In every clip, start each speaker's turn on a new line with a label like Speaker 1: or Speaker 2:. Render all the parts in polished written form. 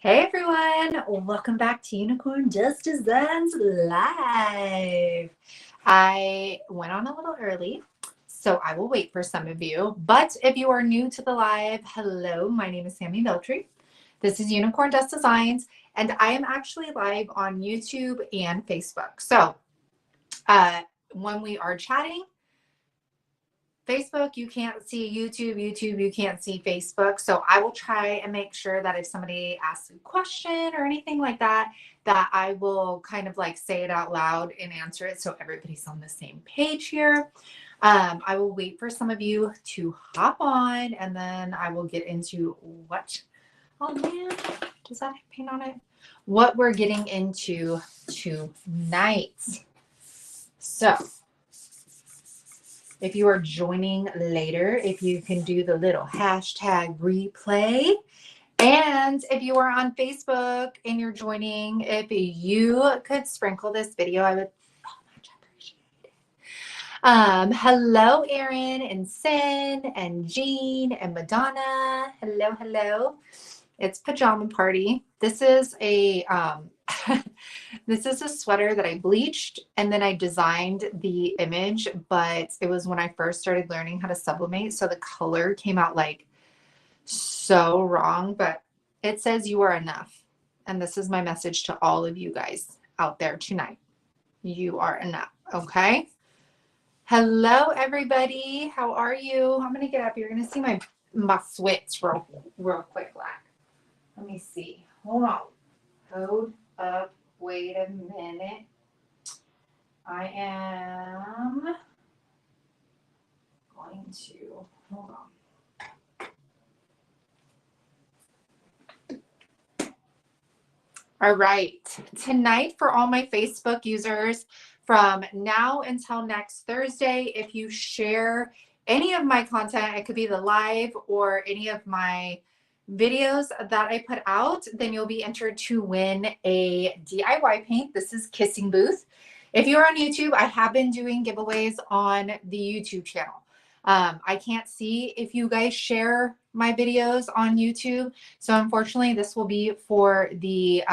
Speaker 1: Hey everyone, welcome back to Unicorn Just Designs Live. I went on a little early, so I will wait for some of you. But if you are new to the live, hello, my name is Sammy Beltry. This is Unicorn Just Designs, and I am actually live on YouTube and Facebook. So when we are chatting, Facebook, you can't see YouTube, you can't see Facebook. So I will try and make sure that if somebody asks a question or anything like that, that I will kind of like say it out loud and answer it so everybody's on the same page here. I will wait for some of you to hop on and then I will get into what, oh man, does that have paint on it? What we're getting into tonight. So, if you are joining later, if you can do the little hashtag replay. And if you are on Facebook and you're joining, if you could sprinkle this video, I would so much appreciate it. Hello, Erin and Sin and Jean and Madonna. Hello, hello. It's pajama party. This is a this is a sweater that I bleached and then I designed the image, but it was when I first started learning how to sublimate. So the color came out like so wrong, but it says you are enough. And this is my message to all of you guys out there tonight. You are enough. Okay. Hello, everybody. How are you? I'm going to get up. You're going to see my sweats real quick. Let me see. Hold on. Hold up. Wait a minute. I am going to, hold on. All right. Tonight, for all my Facebook users, from now until next Thursday, if you share any of my content, it could be the live or any of my videos that I put out, then you'll be entered to win a DIY paint. This is Kissing Booth. If you're on YouTube, I have been doing giveaways on the YouTube channel. I can't see if you guys share my videos on YouTube. So unfortunately, this will be for the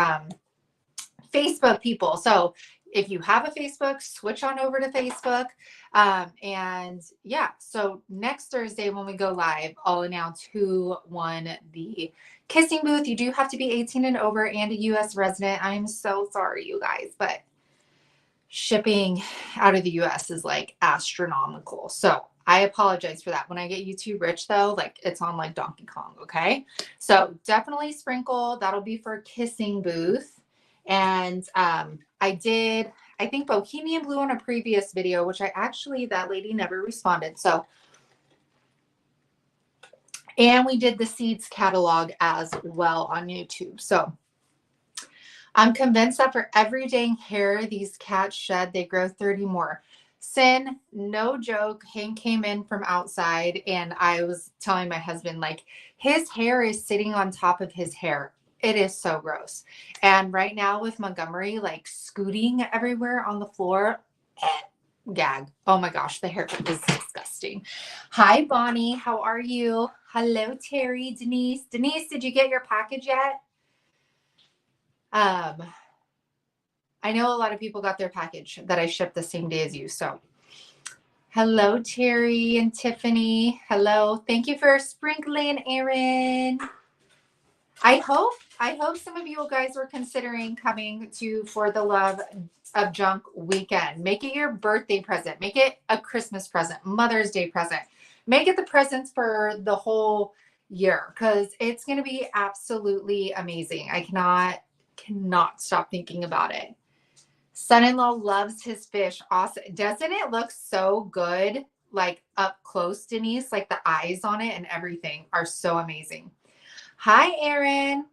Speaker 1: Facebook people. So if you have a Facebook, switch on over to Facebook. And yeah, so next Thursday when we go live, I'll announce who won the Kissing Booth. You do have to be 18 and over and a US resident. I'm so sorry, you guys, but shipping out of the US is like astronomical. So I apologize for that. When I get YouTube rich though, like it's on like Donkey Kong. Okay. So definitely sprinkle. That'll be for Kissing Booth. And I think Bohemian Blue on a previous video, which that lady never responded. So, and we did the seeds catalog as well on YouTube. So I'm convinced that for every dang hair these cats shed, they grow 30 more. Sin, no joke. Hank came in from outside and I was telling my husband, like, his hair is sitting on top of his hair. It is so gross. And right now with Montgomery, like scooting everywhere on the floor, gag. Oh my gosh, the hair is disgusting. Hi, Bonnie. How are you? Hello, Terry, Denise. Denise, did you get your package yet? I know a lot of people got their package that I shipped the same day as you. So hello, Terry and Tiffany. Hello. Thank you for sprinkling, Erin. I hope some of you guys were considering coming to For the Love of Junk weekend. Make it your birthday present. Make it a Christmas present, Mother's Day present. Make it the presents for the whole year because it's going to be absolutely amazing. I cannot stop thinking about it. Son-in-law loves his fish. Awesome. Doesn't it look so good? Like up close, Denise, like the eyes on it and everything are so amazing. Hi, Erin.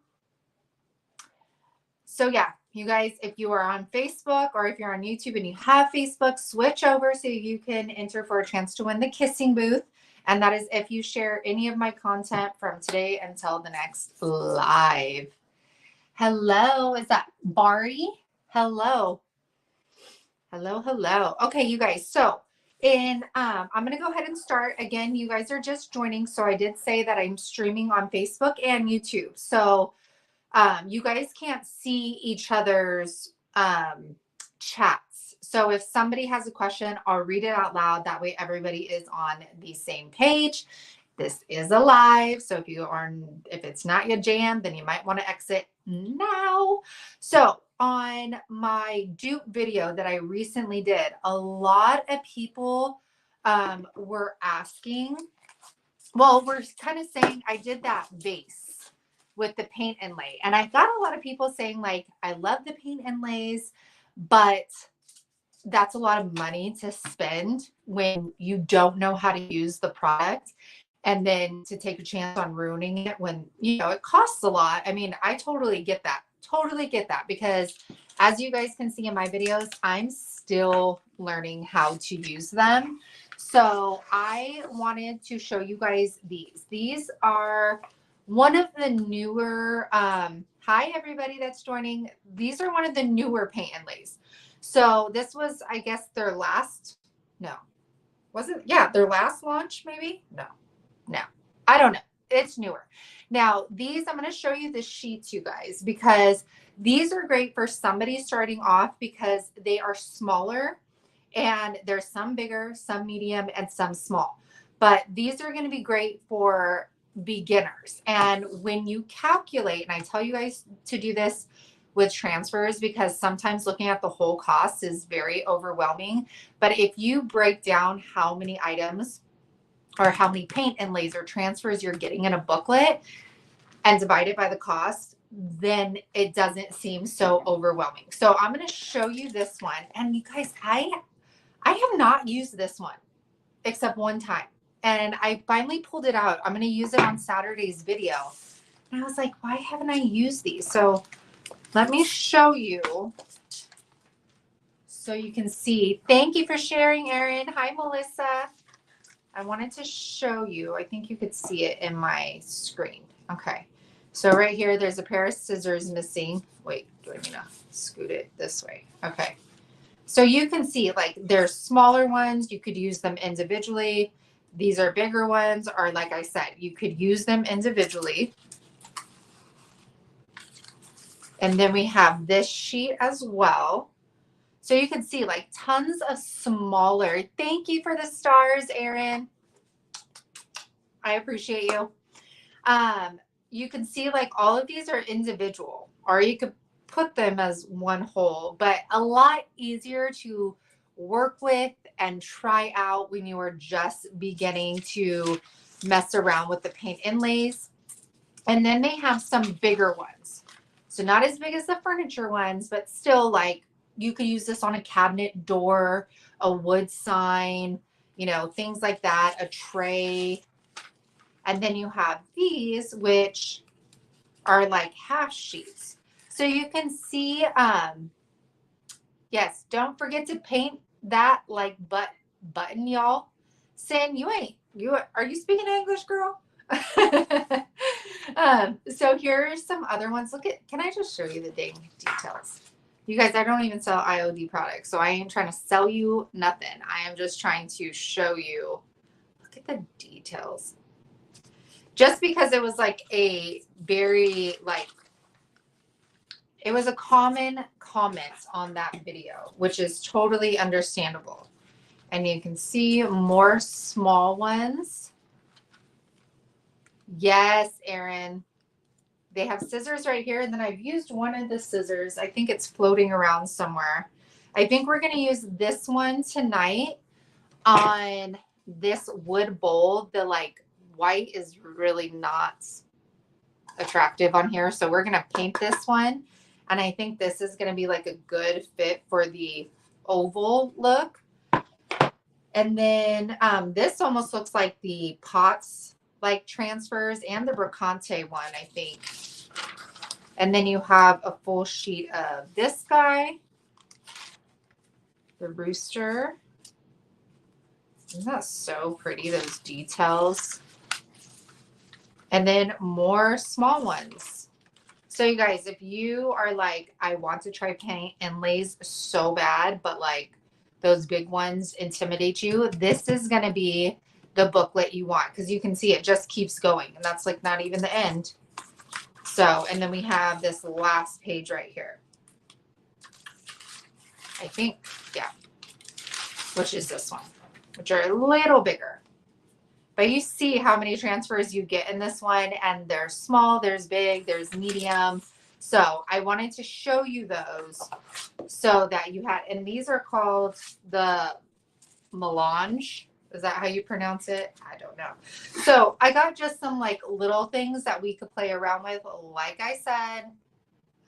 Speaker 1: So yeah, you guys, if you are on Facebook or if you're on YouTube and you have Facebook, switch over so you can enter for a chance to win the Kissing Booth. And that is if you share any of my content from today until the next live. Hello, is that Bari? Hello. Hello, hello. Okay, you guys. So I'm going to go ahead and start. Again, you guys are just joining. So I did say that I'm streaming on Facebook and YouTube. So You guys can't see each other's chats. So if somebody has a question, I'll read it out loud. That way everybody is on the same page. This is a live. So if it's not your jam, then you might want to exit now. So on my dupe video that I recently did, a lot of people were asking, well, we're kind of saying I did that vase with the paint inlay. And I got a lot of people saying like, I love the paint inlays, but that's a lot of money to spend when you don't know how to use the product. And then to take a chance on ruining it when, you know, it costs a lot. I mean, I totally get that. Totally get that, because as you guys can see in my videos, I'm still learning how to use them. So I wanted to show you guys these. These are one of the newer, hi everybody that's joining. These are one of the newer paint inlays. So this was, I guess, their last, no, was it? Yeah, their last launch, maybe? No, I don't know. It's newer. Now, these, I'm going to show you the sheets, you guys, because these are great for somebody starting off because they are smaller, and there's some bigger, some medium, and some small. But these are going to be great for beginners. And when you calculate, and I tell you guys to do this with transfers because sometimes looking at the whole cost is very overwhelming. But if you break down how many items or how many paint and laser transfers you're getting in a booklet and divide it by the cost, then it doesn't seem so overwhelming. So I'm going to show you this one. And you guys, I have not used this one except one time. And I finally pulled it out. I'm going to use it on Saturday's video. And I was like, why haven't I used these? So let me show you so you can see. Thank you for sharing, Erin. Hi, Melissa. I wanted to show you. I think you could see it in my screen. Okay. So right here, there's a pair of scissors missing. Wait, do I need to scoot it this way? Okay. So you can see like there's smaller ones. You could use them individually. These are bigger ones, or like I said, you could use them individually. And then we have this sheet as well. So you can see like tons of smaller. Thank you for the stars, Erin. I appreciate you. You can see like all of these are individual, or you could put them as one whole, but a lot easier to work with and try out when you are just beginning to mess around with the paint inlays. And then they have some bigger ones. So not as big as the furniture ones, but still like you could use this on a cabinet door, a wood sign, you know, things like that, a tray. And then you have these, which are like half sheets. So you can see, yes, don't forget to paint that like button, y'all. Sin, are you speaking English, girl? So here are some other ones. Can I just show you the dang details? You guys, I don't even sell IOD products, so I ain't trying to sell you nothing. I am just trying to show you. Look at the details. Just because it was like a very it was a common comment on that video, which is totally understandable. And you can see more small ones. Yes, Erin. They have scissors right here. And then I've used one of the scissors. I think it's floating around somewhere. I think we're going to use this one tonight on this wood bowl. The like white is really not attractive on here. So we're going to paint this one. And I think this is going to be like a good fit for the oval look. And then this almost looks like the pots like transfers and the brocante one, I think. And then you have a full sheet of this guy, the rooster. Isn't that so pretty, those details? And then more small ones. So you guys, if you are like, I want to try paint inlays so bad, but like those big ones intimidate you, this is going to be the booklet you want, because you can see it just keeps going, and that's like not even the end. So, and then we have this last page right here. I think, yeah, which is this one, which are a little bigger. But you see how many transfers you get in this one, and there's small, there's big, there's medium. So I wanted to show you those so that you had, and these are called the melange. Is that how you pronounce it? I don't know. So I got just some like little things that we could play around with. Like I said,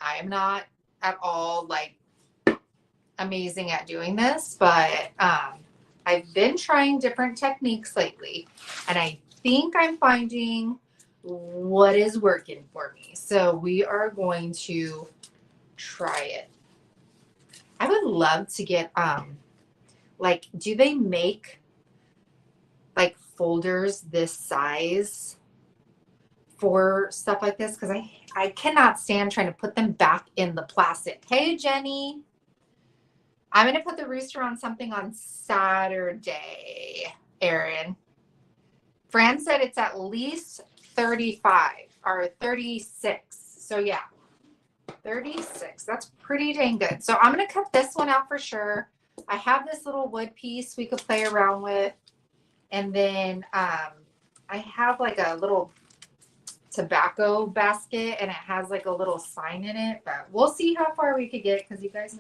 Speaker 1: I am not at all like amazing at doing this, but I've been trying different techniques lately, and I think I'm finding what is working for me. So we are going to try it. I would love to get like, do they make like folders this size for stuff like this? Because I cannot stand trying to put them back in the plastic. Hey, Jenny. I'm going to put the rooster on something on Saturday, Erin. Fran said it's at least 35 or 36. So yeah, 36. That's pretty dang good. So I'm going to cut this one out for sure. I have this little wood piece we could play around with. And then I have like a little tobacco basket, and it has like a little sign in it. But we'll see how far we could get, because you guys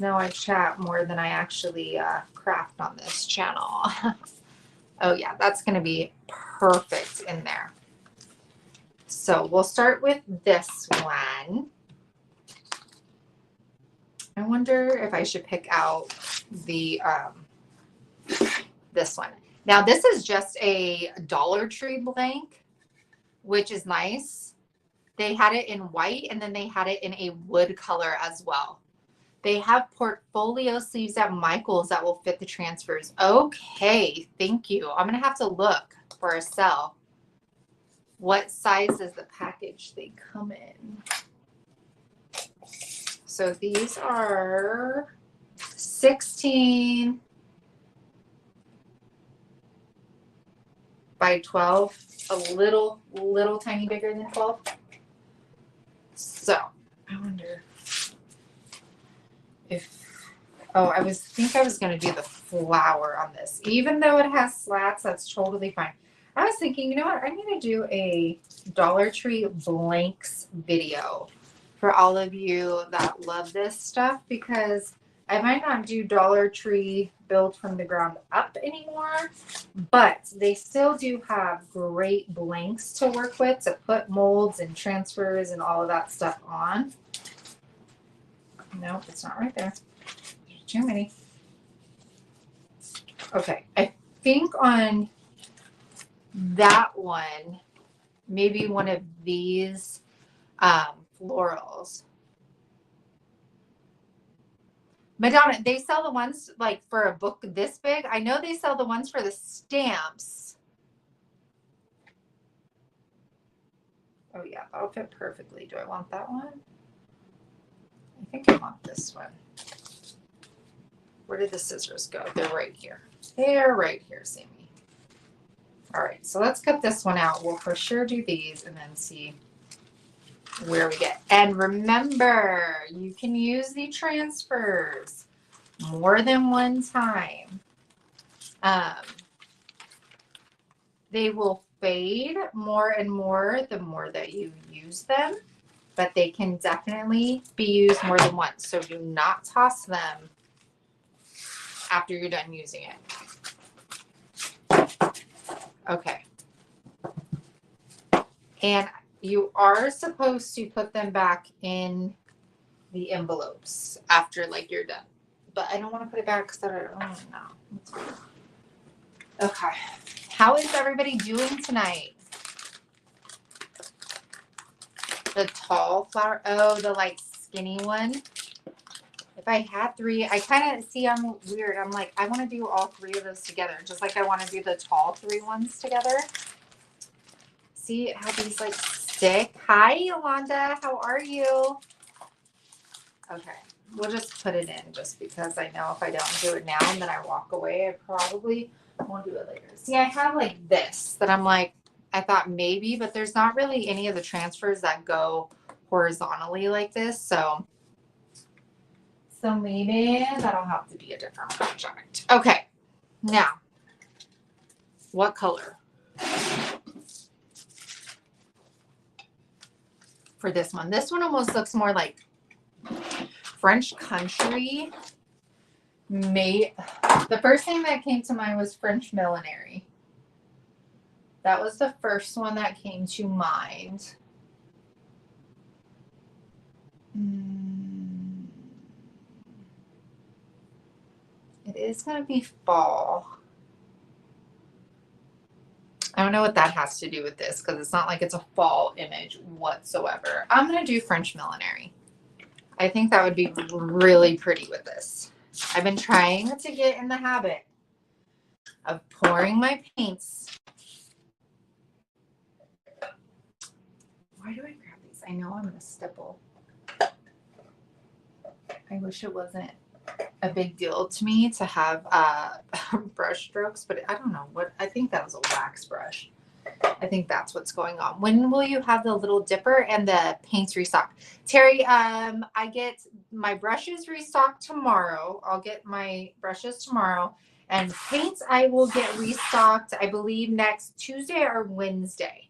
Speaker 1: know I chat more than I actually craft on this channel. Oh yeah, that's going to be perfect in there. So we'll start with this one. I wonder if I should pick out the this one. Now this is just a Dollar Tree blank, which is nice. They had it in white, and then they had it in a wood color as well. They have portfolio sleeves at Michael's that will fit the transfers. Okay, thank you. I'm going to have to look for a sell. What size is the package they come in? So these are 16 by 12, a little tiny bigger than 12. So I wonder if, I think I was going to do the flower on this. Even though it has slats, that's totally fine. I was thinking, you know what? I'm going to do a Dollar Tree blanks video for all of you that love this stuff, because I might not do Dollar Tree build from the ground up anymore, but they still do have great blanks to work with to put molds and transfers and all of that stuff on. Nope, it's not right there. There's too many. Okay, I think on that one, maybe one of these florals. Madonna, they sell the ones like for a book this big. I know they sell the ones for the stamps. Oh yeah, that'll fit perfectly. Do I want that one? I think I want this one. Where did the scissors go? They're right here. They're right here, Sammy. All right, so let's cut this one out. We'll for sure do these and then see where we get. And remember, you can use the transfers more than one time. They will fade more and more the more that you use them, but they can definitely be used more than once. So do not toss them after you're done using it. Okay. And you are supposed to put them back in the envelopes after like you're done. But I don't want to put it back because I don't know. Okay. How is everybody doing tonight? The tall flower. Oh, the like skinny one. If I had 3, I kind of see I'm weird. I'm like, I want to do all 3 of those together. Just like I want to do the tall 3 ones together. See how these like stick. Hi, Yolanda. How are you? Okay. We'll just put it in just because I know if I don't do it now and then I walk away, I probably won't do it later. See, I have like this that I'm like, I thought maybe, but there's not really any of the transfers that go horizontally like this. So maybe that'll have to be a different project. Okay, now, what color for this one? This one almost looks more like French country. The first thing that came to mind was French millinery. That was the first one that came to mind. It is going to be fall. I don't know what that has to do with this because it's not like it's a fall image whatsoever. I'm going to do French millinery. I think that would be really pretty with this. I've been trying to get in the habit of pouring my paints. Why do I grab these? I know I'm going to stipple. I wish it wasn't a big deal to me to have brush strokes, but I don't know what. I think that was a wax brush. I think that's what's going on. When will you have the little dipper and the paints restocked? Terry, I get my brushes restocked tomorrow. I'll get my brushes tomorrow. And paints I will get restocked, I believe, next Tuesday or Wednesday.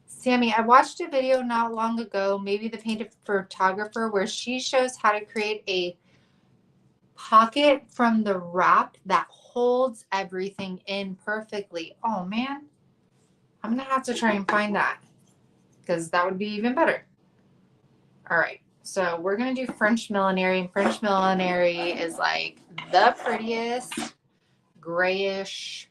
Speaker 1: Sammy, I watched a video not long ago, maybe the painted photographer, where she shows how to create a pocket from the wrap that holds everything in perfectly. Oh man, I'm gonna have to try and find that because that would be even better. All right, so we're gonna do French millinery, and French millinery is like the prettiest grayish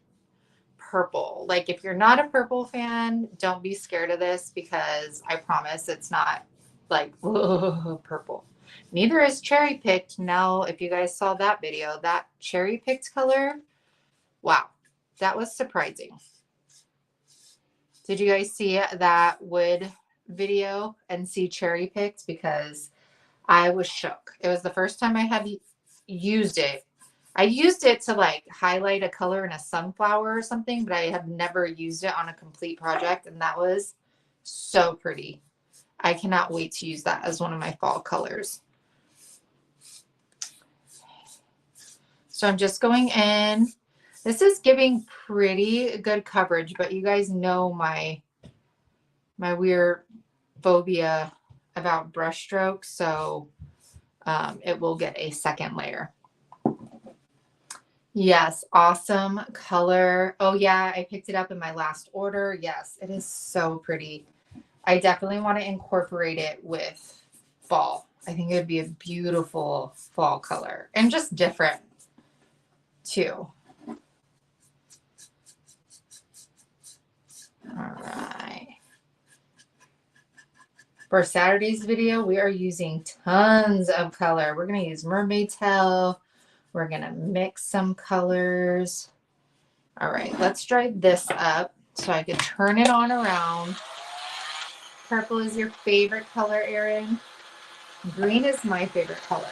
Speaker 1: purple. Like if you're not a purple fan, don't be scared of this because I promise it's not like purple. Neither is cherry picked. Now, if you guys saw that video, that cherry picked color, wow, that was surprising. Did you guys see that wood video and see cherry picked? Because I was shook. It was the first time I had used it. I used it to like highlight a color in a sunflower or something, but I have never used it on a complete project, and that was so pretty. I cannot wait to use that as one of my fall colors. So I'm just going in. This is giving pretty good coverage, but you guys know my weird phobia about brush strokes, so it will get a second layer. Yes, awesome color. Oh yeah, I picked it up in my last order. Yes, it is so pretty. I definitely want to incorporate it with fall. I think it would be a beautiful fall color and just different too. All right. For Saturday's video, we are using tons of color. We're going to use mermaid tail. We're going to mix some colors. All right, let's dry this up so I can turn it on around. Purple is your favorite color, Erin. Green is my favorite color.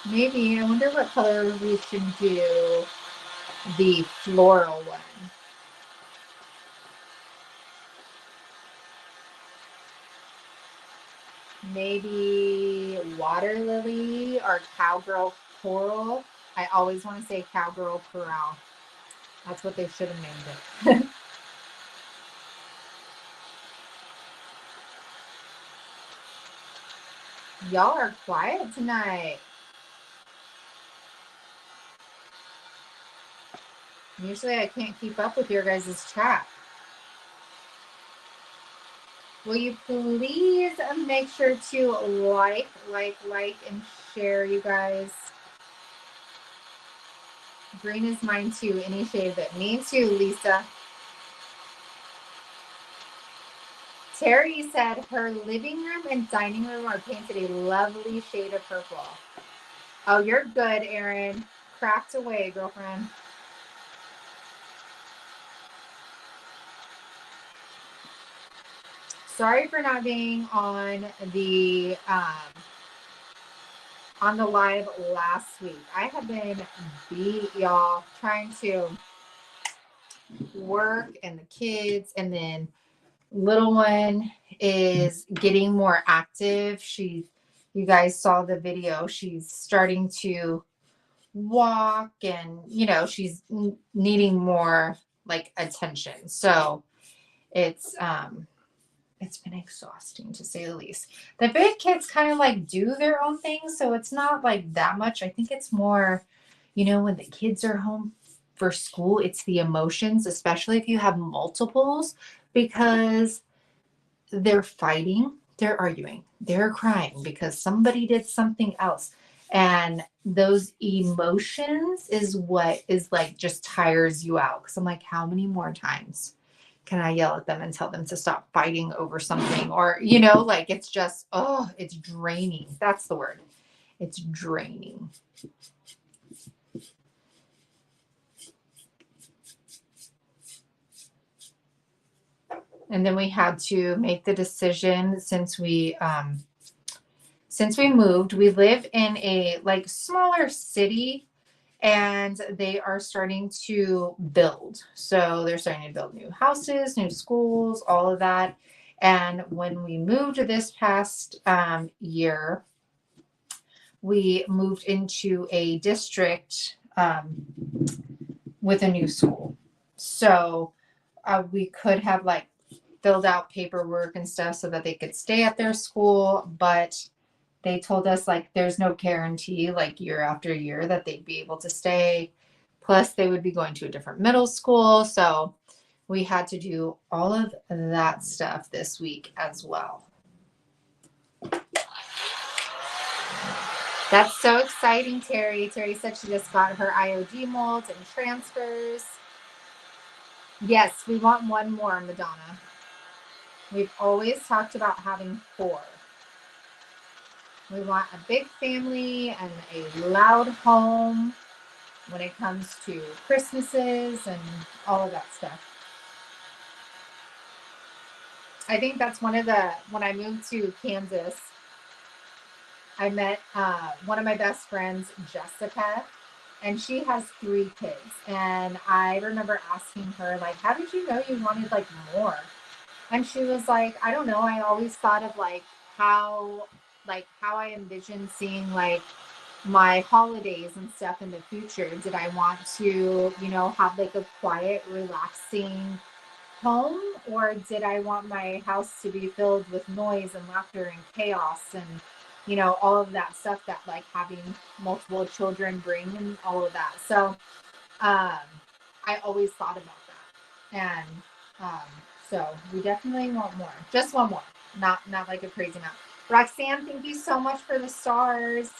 Speaker 1: Maybe, I wonder what color we should do the floral one. Maybe water lily or cowgirl coral. I always want to say cowgirl coral. That's what they should have named it. Y'all are quiet tonight. Usually I can't keep up with your guys' chat. Will you please make sure to like, and share, you guys? Green is mine too, any shade of it. Me too, Lisa. Terry said her living room and dining room are painted a lovely shade of purple. Oh, you're good, Erin. Cracked away, girlfriend. Sorry for not being on the live last week. I have been beat, y'all, trying to work and the kids, and then little one is getting more active. You guys saw the video. She's starting to walk, and she's needing more like attention. So it's been exhausting to say the least. The big kids kind of like do their own thing, so it's not like that much. I think it's more, when the kids are home for school, it's the emotions, especially if you have multiples, because they're fighting, they're arguing, they're crying because somebody did something else. And those emotions is what is like just tires you out. Because I'm like, how many more times can I yell at them and tell them to stop fighting over something? Or, like it's just, it's draining. That's the word. It's draining. And then we had to make the decision since we moved. We live in a like smaller city, and they are starting to build. So they're starting to build new houses, new schools, all of that. And when we moved this past year, we moved into a district with a new school. So we could have like filled out paperwork and stuff so that they could stay at their school, but they told us like there's no guarantee like year after year that they'd be able to stay. Plus they would be going to a different middle school. So we had to do all of that stuff this week as well. That's so exciting, Terry. Terry said she just got her IOG molds and transfers. Yes, we want one more, Madonna. We've always talked about having 4. We want a big family and a loud home when it comes to Christmases and all of that stuff. I think that's when I moved to Kansas, I met one of my best friends, Jessica, and she has 3 kids. And I remember asking her, like, how did you know you wanted like more? And she was like, I don't know. I always thought of how I envisioned seeing like my holidays and stuff in the future. Did I want to, have like a quiet, relaxing home, or did I want my house to be filled with noise and laughter and chaos and, all of that stuff that like having multiple children bring and all of that. So I always thought about that. And so we definitely want more. Just one more. Not like a crazy amount. Roxanne, thank you so much for the stars.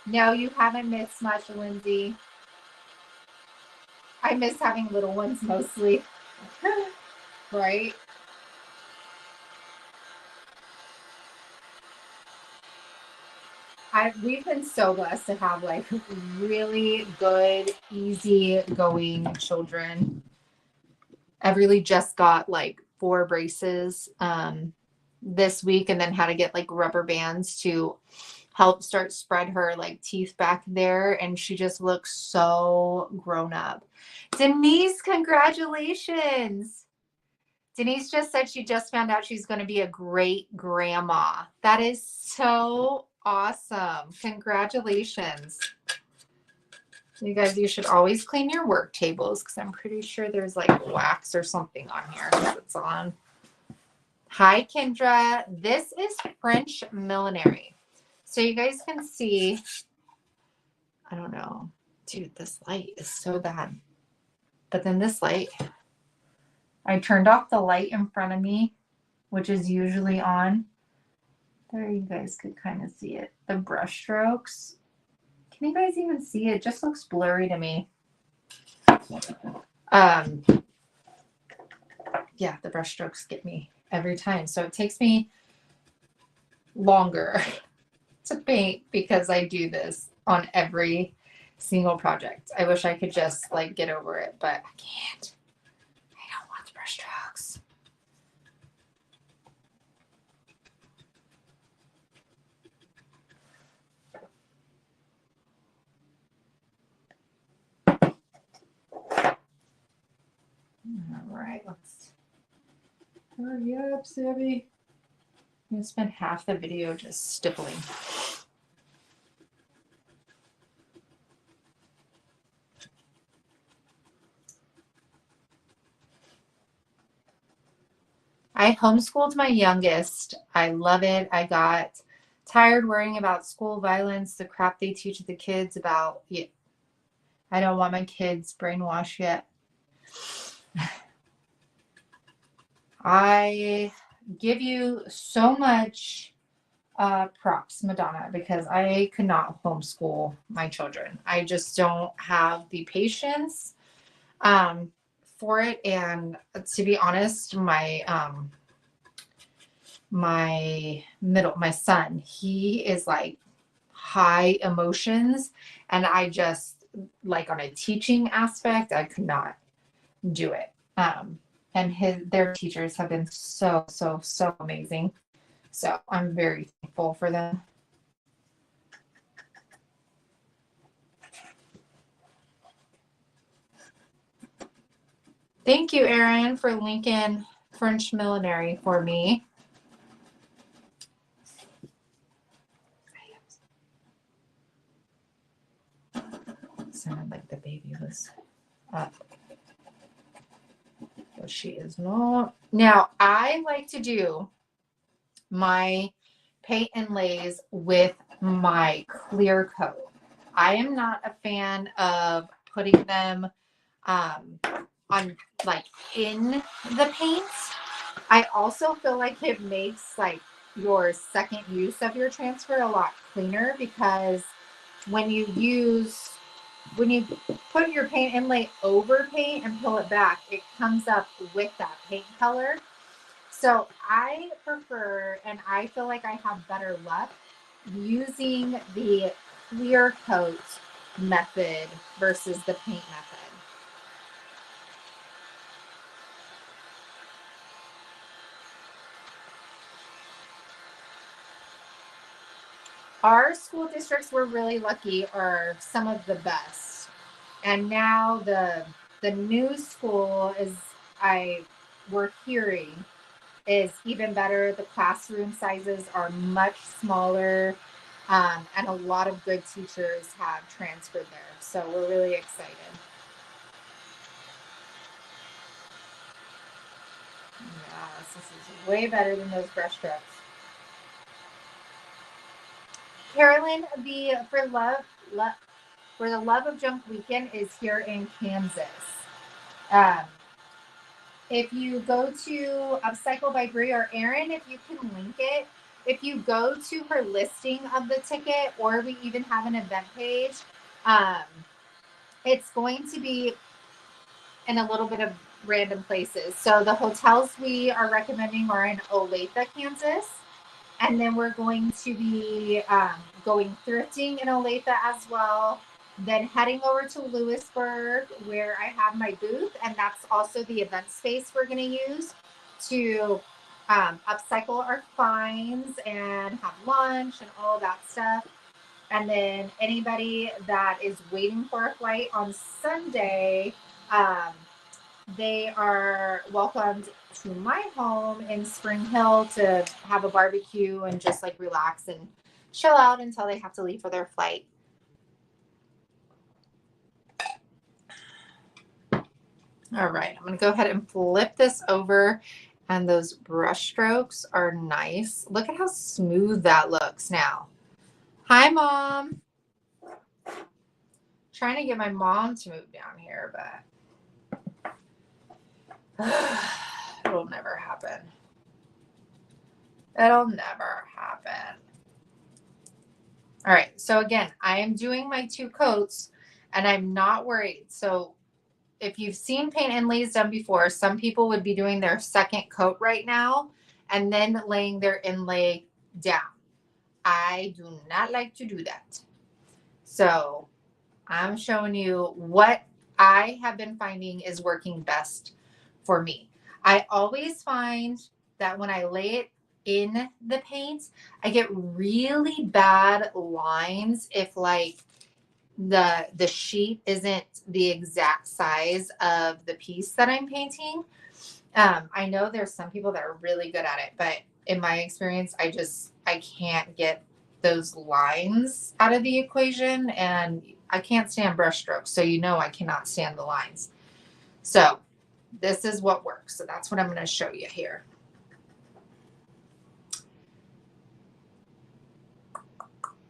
Speaker 1: No, you haven't missed much, Lindsay. I miss having little ones mostly. Right? We've been so blessed to have like really good, easy going children. I really just got like 4 braces this week, and then had to get like rubber bands to help start spread her like teeth back there, and she just looks so grown up. Denise, congratulations. Denise just said she just found out she's going to be a great grandma. That is so awesome. Congratulations. You guys, you should always clean your work tables because I'm pretty sure there's like wax or something on here that's on. Hi, Kendra. This is French millinery. So you guys can see, I don't know. Dude, this light is so bad. But then this light, I turned off the light in front of me, which is usually on. There, you guys could kind of see it. The brush strokes. Can you guys even see it? It just looks blurry to me. Yeah, the brush strokes get me every time. So it takes me longer to paint because I do this on every single project. I wish I could just like get over it, but I can't. I don't want the brush strokes. Hurry up, Sibby. I'm going to spend half the video just stippling. I homeschooled my youngest. I love it. I got tired worrying about school violence, the crap they teach the kids about. Yeah, I don't want my kids brainwashed yet. I give you so much props, Madonna, because I could not homeschool my children. I just don't have the patience for it. And to be honest, my son, he is like high emotions, and I just, like, on a teaching aspect, I could not do it. And their teachers have been so amazing. So I'm very thankful for them. Thank you, Erin, for linking French Millinery for me. Sounded like the baby was up, but she is not. Now, I like to do my paint inlays with my clear coat. I am not a fan of putting them on, like, in the paint. I also feel like it makes, like, your second use of your transfer a lot cleaner, because when you put your paint inlay over paint and pull it back, it comes up with that paint color. So I prefer, and I feel like I have better luck using the clear coat method versus the paint method. Our school districts, we're really lucky, are some of the best. And now the new school we're hearing is even better. The classroom sizes are much smaller, and a lot of good teachers have transferred there. So we're really excited. Yes, this is way better than those brush strokes. Carolyn, for the Love of Junk weekend is here in Kansas. If you go to Upcycle by Brie, or Erin, if you can link it, if you go to her listing of the ticket, or we even have an event page, it's going to be in a little bit of random places. So the hotels we are recommending are in Olathe, Kansas. And then we're going to be going thrifting in Olathe as well. Then heading over to Lewisburg, where I have my booth, and that's also the event space we're going to use to upcycle our finds and have lunch and all that stuff. And then anybody that is waiting for a flight on Sunday, they are welcomed to my home in Spring Hill to have a barbecue and just, like, relax and chill out until they have to leave for their flight. All right, I'm going to go ahead and flip this over, and those brush strokes are nice. Look at how smooth that looks now. Hi, Mom. Trying to get my mom to move down here, but it'll never happen. It'll never happen. All right, so again, I am doing my 2 coats, and I'm not worried. So if you've seen paint inlays done before, some people would be doing their second coat right now and then laying their inlay down. I do not like to do that. So I'm showing you what I have been finding is working best for me. I always find that when I lay it in the paint, I get really bad lines if, like, the sheet isn't the exact size of the piece that I'm painting. I know there's some people that are really good at it, but in my experience, I can't get those lines out of the equation, and I can't stand brush strokes. So I cannot stand the lines. So this is what works. So that's what I'm going to show you here.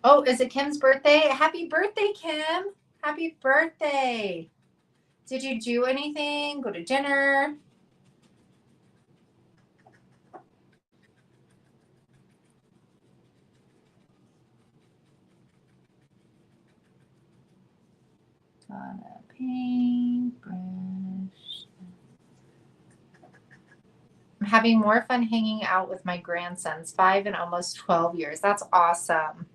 Speaker 1: Oh, is it Kim's birthday? Happy birthday, Kim. Happy birthday. Did you do anything? Go to dinner? On a paintbrush. I'm having more fun hanging out with my grandsons, 5 and almost 12 years. That's awesome.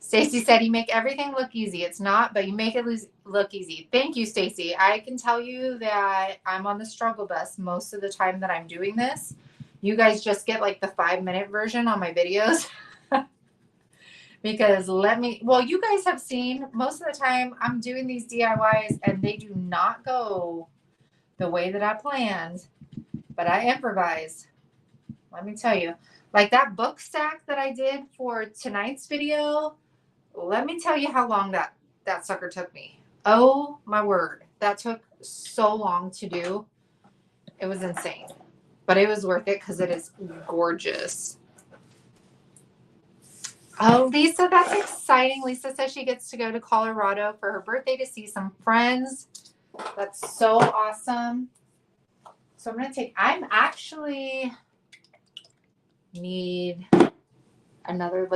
Speaker 1: Stacy said you make everything look easy. It's not, but you make it look easy. Thank you, Stacy. I can tell you that I'm on the struggle bus most of the time that I'm doing this. You guys just get like the 5-minute version on my videos. Because you guys have seen most of the time I'm doing these DIYs and they do not go the way that I planned, but I improvise. Let me tell you, like that book stack that I did for tonight's video, let me tell you how long that sucker took me. Oh my word. That took so long to do. It was insane, but it was worth it because it is gorgeous. Oh, Lisa, that's exciting. Lisa says she gets to go to Colorado for her birthday to see some friends. That's so awesome. So I'm actually need another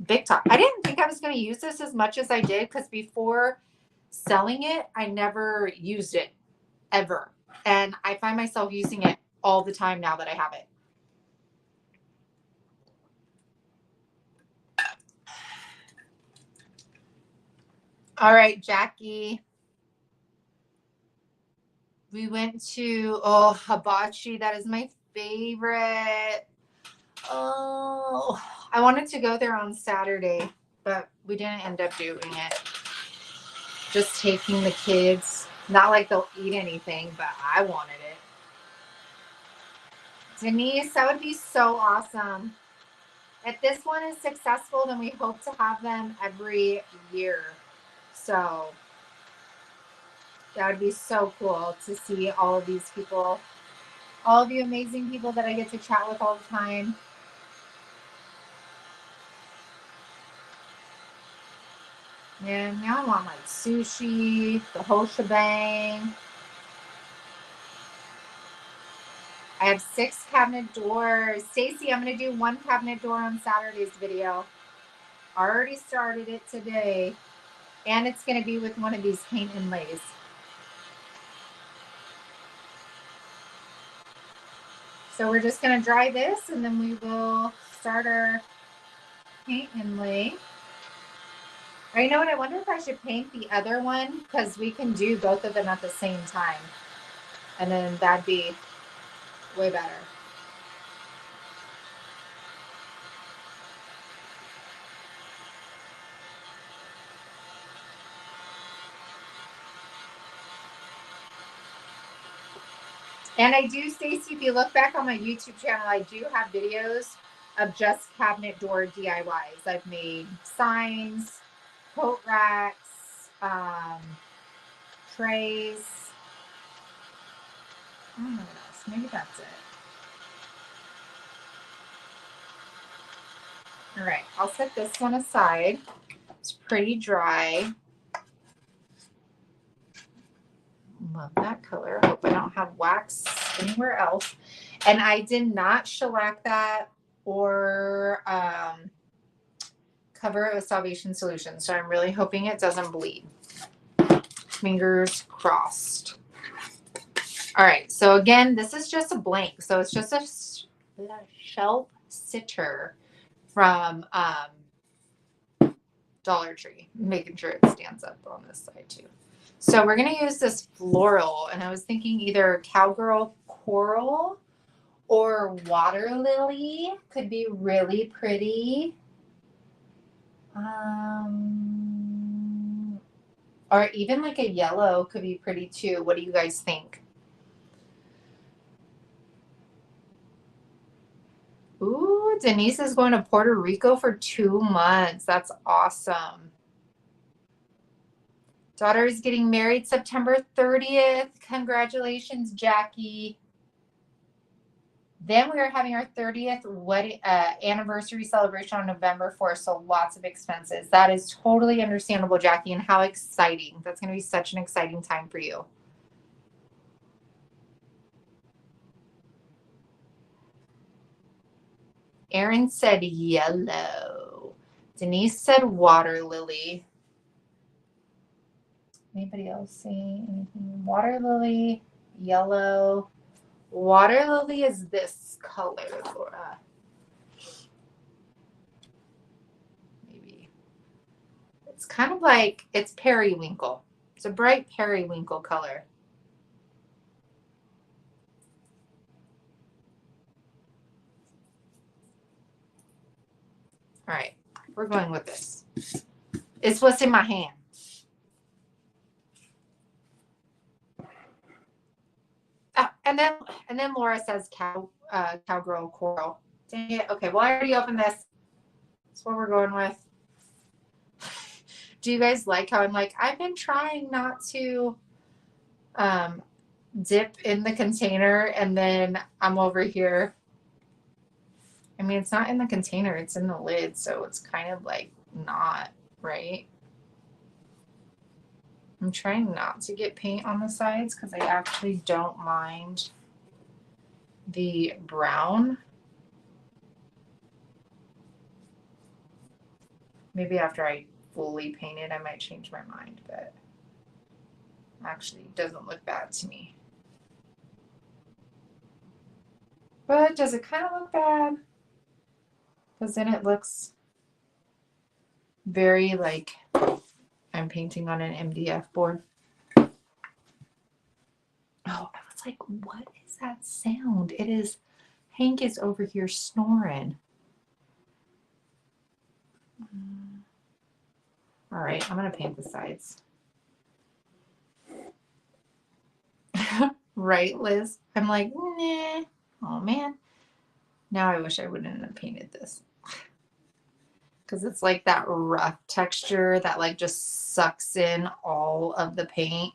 Speaker 1: big top. I didn't think I was going to use this as much as I did because before selling it, I never used it ever. And I find myself using it all the time now that I have it. All right, Jackie. We went to hibachi. That is my favorite. Oh, I wanted to go there on Saturday, but we didn't end up doing it. Just taking the kids. Not like they'll eat anything, but I wanted it. Denise, that would be so awesome. If this one is successful, then we hope to have them every year. So that would be so cool to see all of these people, all of you amazing people that I get to chat with all the time. And now I want like sushi, the whole shebang. I have 6 cabinet doors. Stacy, I'm going to do 1 cabinet door on Saturday's video. Already started it today. And it's going to be with one of these paint inlays. So we're just going to dry this and then we will start our paint inlay. Or you know what? I wonder if I should paint the other one because we can do both of them at the same time. And then that'd be way better. And I do, Stacy, if you look back on my YouTube channel, I do have videos of just cabinet door DIYs. I've made signs, coat racks, trays. I don't know what else. Maybe that's it. All right, I'll set this one aside. It's pretty dry. Love that color. Hope I don't have wax anywhere else. And I did not shellac that or cover it with Salvation Solution. So I'm really hoping it doesn't bleed. Fingers crossed. All right. So again, this is just a blank. So it's just a shelf sitter from Dollar Tree. Making sure it stands up on this side too. So we're going to use this floral, and I was thinking either cowgirl coral or water lily could be really pretty. Or even like a yellow could be pretty too. What do you guys think? Ooh, Denise is going to Puerto Rico for 2 months. That's awesome. Daughter is getting married September 30th. Congratulations, Jackie. Then we are having our 30th wedding anniversary celebration on November 4th. So lots of expenses. That is totally understandable, Jackie. And how exciting. That's going to be such an exciting time for you. Erin said yellow. Denise said water lily. Anybody else see anything? Water lily, yellow. Water lily is this color, Laura. Maybe. It's kind of like, it's periwinkle. It's a bright periwinkle color. All right, we're going with this. It's what's in my hand. And then Laura says cowgirl coral. Dang it. Okay, well I already opened this. That's what we're going with. Do you guys like how I'm like, I've been trying not to dip in the container, and then I'm over here. I mean, it's not in the container, it's in the lid, so it's kind of like not, right? I'm trying not to get paint on the sides because I actually don't mind the brown. Maybe after I fully paint it, I might change my mind, but actually it doesn't look bad to me. But does it kind of look bad? Because then it looks very like I'm painting on an MDF board. Oh, I was like, what is that sound? It is, Hank is over here snoring. All right, I'm going to paint the sides. Right, Liz? I'm like, nah. Oh, man. Now I wish I wouldn't have painted this. Because it's like that rough texture that like just sucks in all of the paint.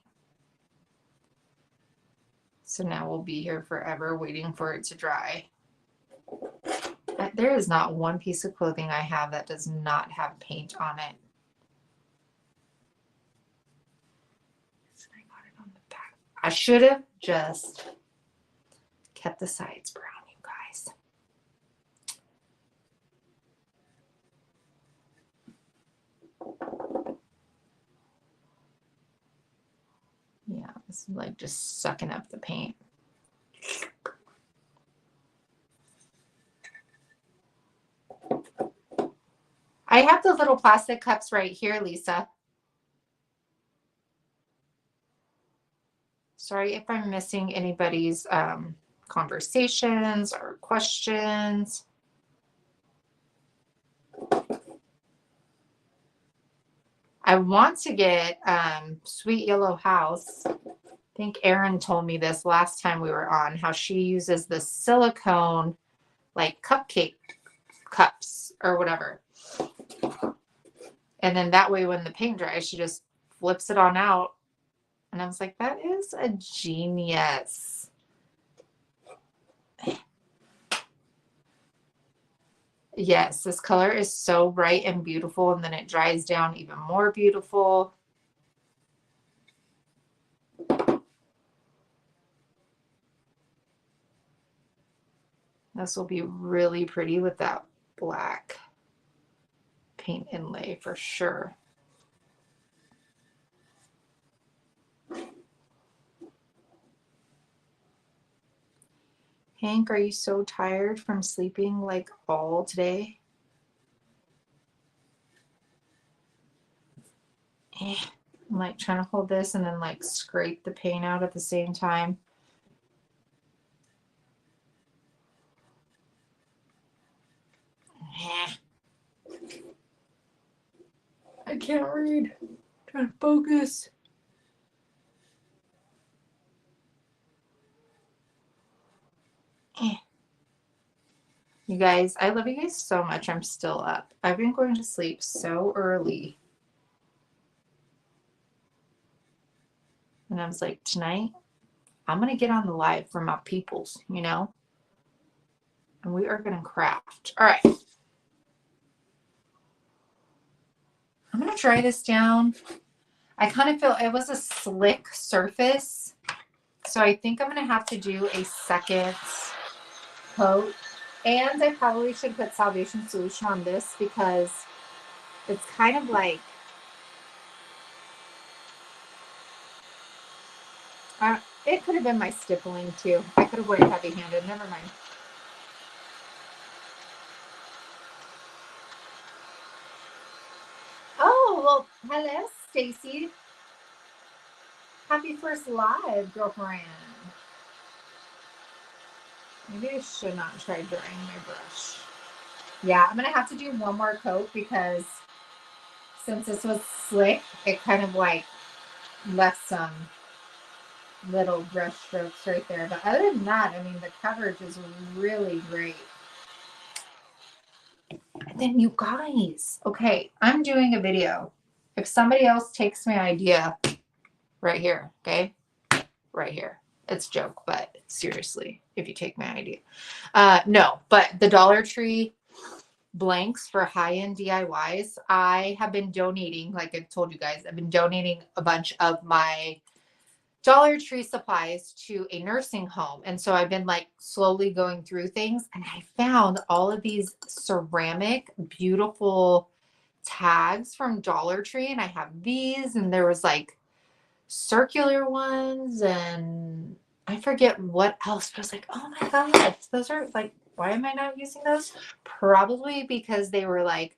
Speaker 1: So now we'll be here forever waiting for it to dry. There is not one piece of clothing I have that does not have paint on it. I got it on the back. I should have just kept the sides brown, you guys. Yeah, it's like just sucking up the paint. I have the little plastic cups right here, Lisa. Sorry if I'm missing anybody's conversations or questions. I want to get Sweet Yellow House. I think Erin told me this last time we were on, how she uses the silicone like cupcake cups or whatever. And then that way when the paint dries, she just flips it on out. And I was like, that is a genius. Yes, this color is so bright and beautiful, and then it dries down even more beautiful. This will be really pretty with that black paint inlay for sure. Hank, are you so tired from sleeping like all today? I'm like trying to hold this and then like scrape the paint out at the same time. I can't read. Trying to focus. You guys, I love you guys so much. I'm still up. I've been going to sleep so early. And I was like, tonight, I'm going to get on the live for my peoples, you know? And we are going to craft. All right. I'm going to dry this down. I kind of feel it was a slick surface. So I think I'm going to have to do a second coat. And I probably should put Salvation Solution on this because it's kind of like, it could have been my stippling too. I could have went heavy-handed. Never mind. Oh, well, hello, Stacy. Happy first live, girlfriend. Maybe I should not try drying my brush. Yeah, I'm going to have to do one more coat because since this was slick, it kind of like left some little brush strokes right there. But other than that, I mean, the coverage is really great. And then you guys, okay, I'm doing a video. If somebody else takes my idea right here, okay, right here. It's a joke, but seriously, if you take my idea. No, but the Dollar Tree blanks for high-end DIYs, I have been donating, like I've told you guys, I've been donating a bunch of my Dollar Tree supplies to a nursing home. And so I've been like slowly going through things and I found all of these ceramic, beautiful tags from Dollar Tree. And I have these and there was like circular ones and I forget what else, but I was like, oh my God, those are like, why am I not using those? Probably because they were like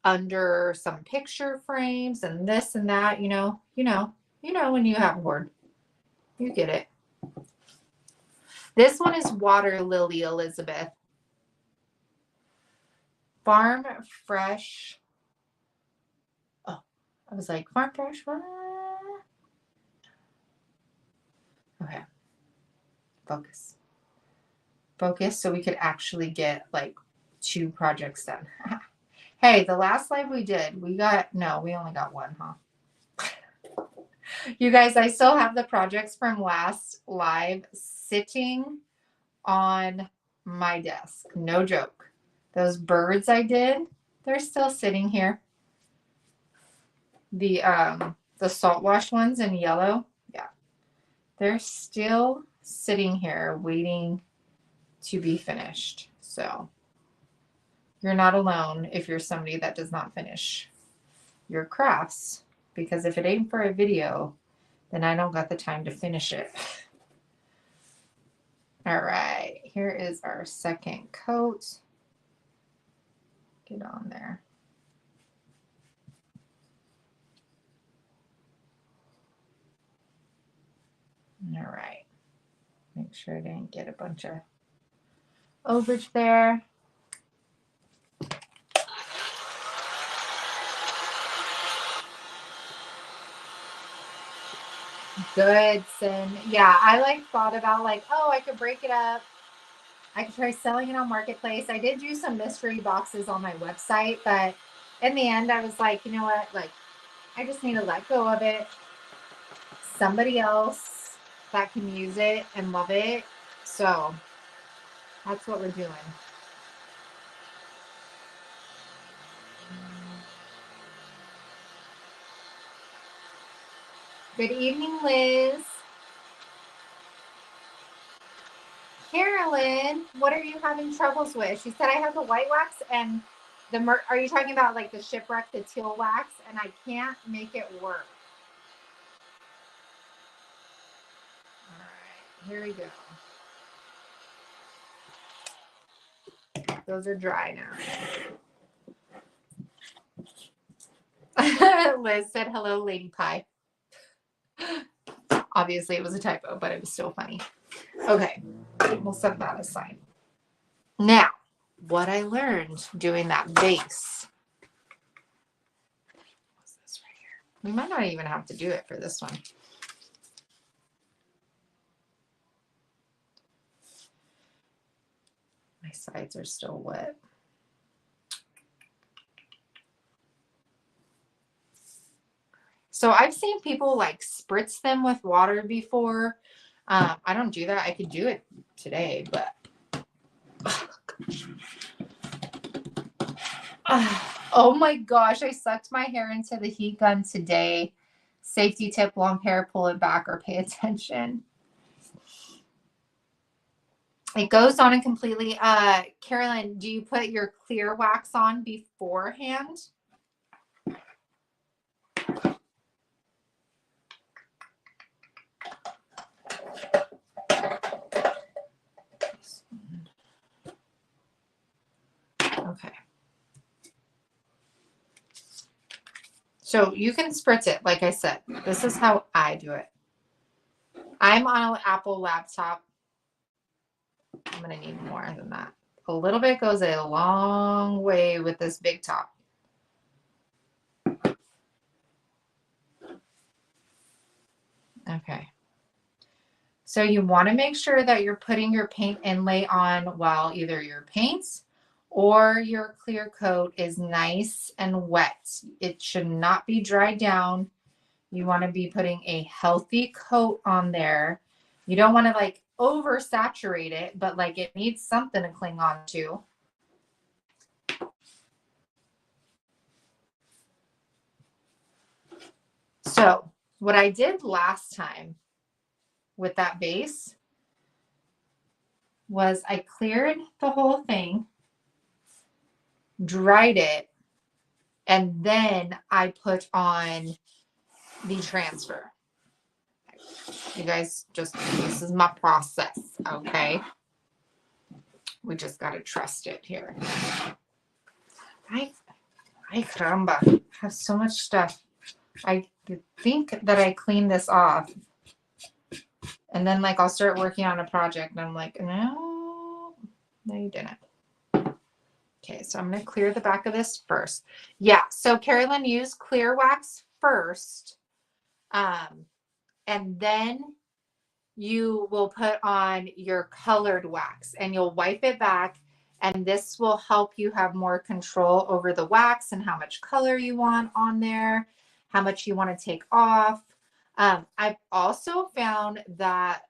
Speaker 1: under some picture frames and this and that, you know, when you have a hoard. You get it. This one is Water Lily Elizabeth. Farm Fresh. Oh, I was like, Farm Fresh? What? Okay. Focus. Focus so we could actually get like 2 projects done. Hey, the last live we did, we only got 1, huh? You guys, I still have the projects from last live sitting on my desk. No joke. Those birds I did, they're still sitting here. The salt wash ones in yellow, yeah. They're still sitting here waiting to be finished. So you're not alone if you're somebody that does not finish your crafts. Because if it ain't for a video, then I don't got the time to finish it. All right, here is our second coat. Get on there. All right. Make sure I didn't get a bunch of overage there. Good, Sin. Yeah, I like thought about like, oh, I could break it up. I could try selling it on Marketplace. I did do some mystery boxes on my website, but in the end, I was like, you know what? Like, I just need to let go of it. Somebody else that can use it and love it. So that's what we're doing. Good evening, Liz. Carolyn, what are you having troubles with? She said I have the white wax and are you talking about like the shipwreck, the teal wax, and I can't make it work. All right, here we go. Those are dry now. Liz said hello, Lady Pie. Obviously it was a typo, but it was still funny. Okay, we'll set that aside. Now, what I learned doing that base. What's this right here? We might not even have to do it for this one. My sides are still wet. So I've seen people like spritz them with water before. I don't do that. I could do it today, but oh my gosh, I sucked my hair into the heat gun today. Safety tip, long hair, pull it back or pay attention. It goes on and completely. Carolyn, do you put your clear wax on beforehand? Okay. So you can spritz it, like I said. This is how I do it. I'm on an Apple laptop. I'm going to need more than that. A little bit goes a long way with this big top. Okay. So you want to make sure that you're putting your paint inlay on while either your paints or your clear coat is nice and wet. It should not be dried down. You want to be putting a healthy coat on there. You don't want to like oversaturate it, but like it needs something to cling on to. So what I did last time with that base was I cleared the whole thing, dried it, and then I put on the transfer. You guys just, this is my process, okay? We just got to trust it here. I caramba, I have so much stuff. I think that I cleaned this off. And then like I'll start working on a project and I'm like, no, you didn't. Okay, so I'm going to clear the back of this first. Yeah, so Carolyn, use clear wax first. And then you will put on your colored wax and you'll wipe it back. And this will help you have more control over the wax and how much color you want on there, how much you want to take off. I've also found that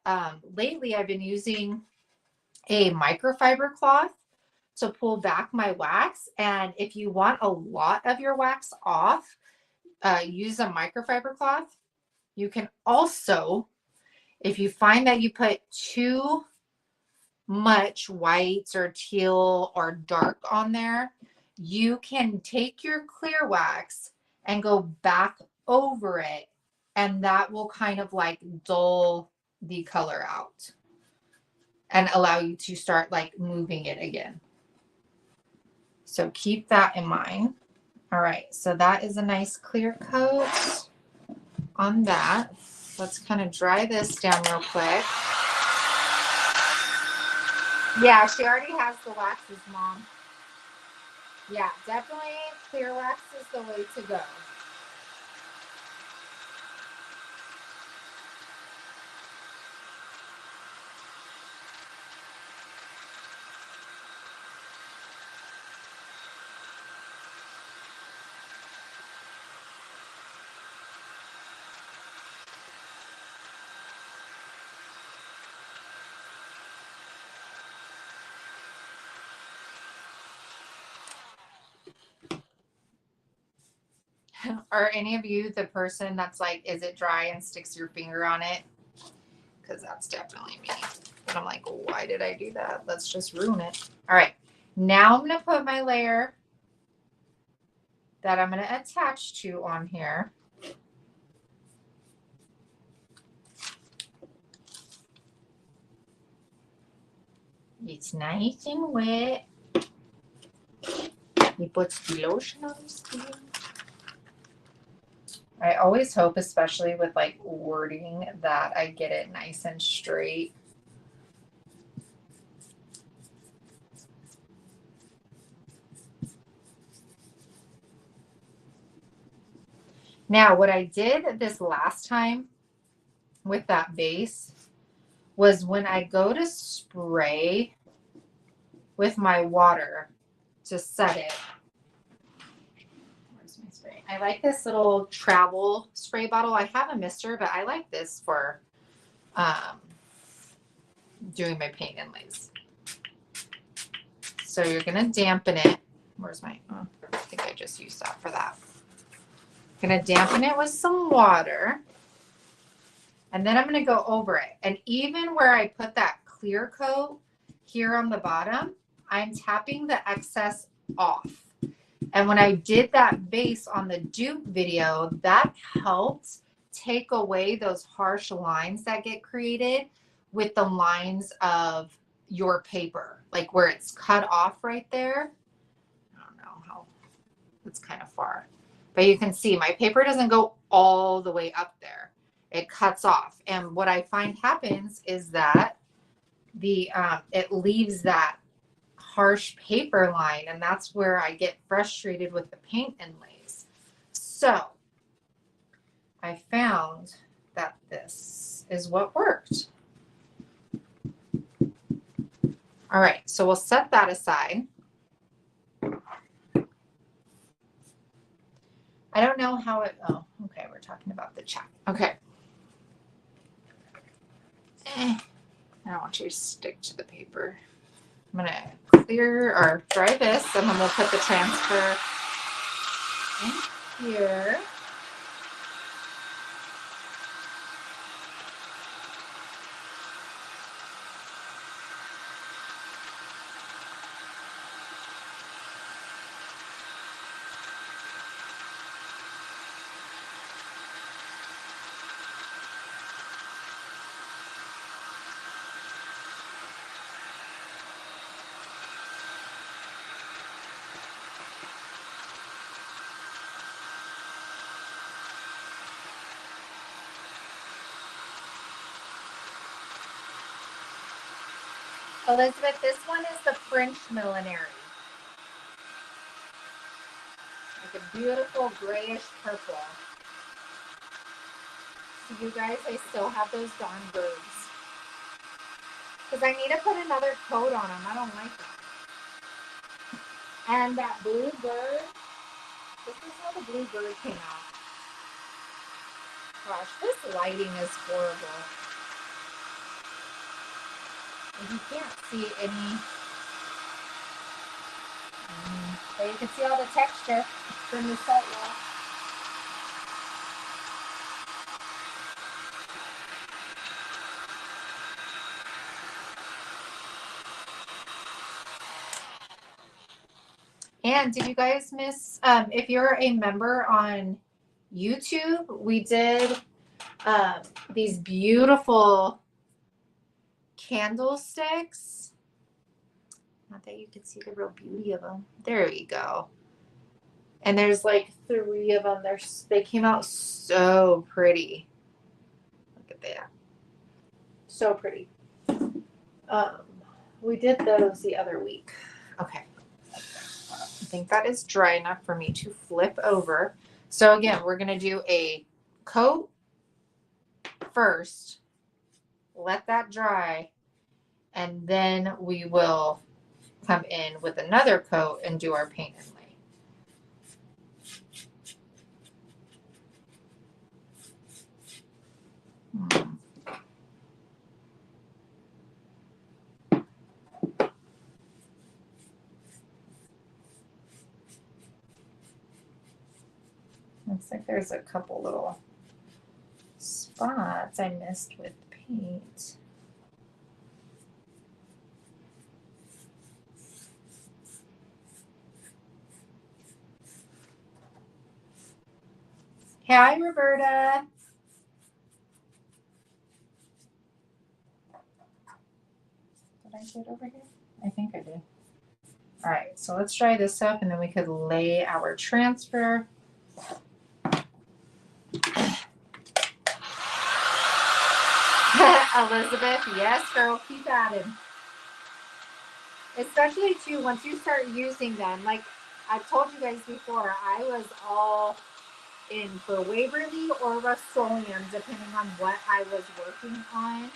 Speaker 1: lately I've been using a microfiber cloth to pull back my wax. And if you want a lot of your wax off, use a microfiber cloth. You can also, if you find that you put too much whites or teal or dark on there, you can take your clear wax and go back over it, and that will kind of like dull the color out and allow you to start like moving it again. So keep that in mind. All right, so that is a nice clear coat on that. Let's kind of dry this down real quick. Yeah, she already has the waxes, Mom. Yeah, definitely clear wax is the way to go. Are any of you the person that's like, is it dry and sticks your finger on it? Because that's definitely me. And I'm like, why did I do that? Let's just ruin it. All right. Now I'm going to put my layer that I'm going to attach to on here. It's nice and wet. You put the lotion on the skin. I always hope, especially with like wording, that I get it nice and straight. Now, what I did this last time with that base was when I go to spray with my water to set it. Where's my spray? I like this little travel spray bottle. I have a mister, but I like this for doing my paint inlays. So you're gonna dampen it. Where's my, oh, I think I just used that for that. Gonna dampen it with some water. And then I'm gonna go over it. And even where I put that clear coat here on the bottom, I'm tapping the excess off. And when I did that base on the dupe video, that helped take away those harsh lines that get created with the lines of your paper, like where it's cut off right there. I don't know how, it's kind of far, but you can see my paper doesn't go all the way up there. It cuts off. And what I find happens is that it leaves that harsh paper line, and that's where I get frustrated with the paint inlays. So I found that this is what worked. All right, so we'll set that aside. I don't know how it, oh, okay, we're talking about the chat. Okay. I don't want you to stick to the paper. I'm gonna clear or dry this, and then we'll put the transfer in here. Elizabeth, this one is the French Millenary. Like a beautiful grayish purple. So you guys, I still have those darn birds. Because I need to put another coat on them. I don't like them. And that blue bird, this is how the blue bird came out. Gosh, this lighting is horrible. And you can't see any, but you can see all the texture from the salt wall. And did you guys miss, if you're a member on YouTube, we did these beautiful candlesticks. Not that you can see the real beauty of them. There you go. And there's like 3 of them. They came out so pretty. Look at that. So pretty. We did those the other week. Okay. I think that is dry enough for me to flip over. So again, we're going to do a coat first. Let that dry. And then we will come in with another coat and do our paint inlay. Looks like there's a couple little spots I missed with paint. Hi, Roberta. Did I do it over here? I think I did. All right, so let's dry this up, and then we could lay our transfer. Elizabeth, yes, girl, keep at him. Especially too, once you start using them, like I've told you guys before, I was all in for Waverly or Rust-Oleum, depending on what I was working on.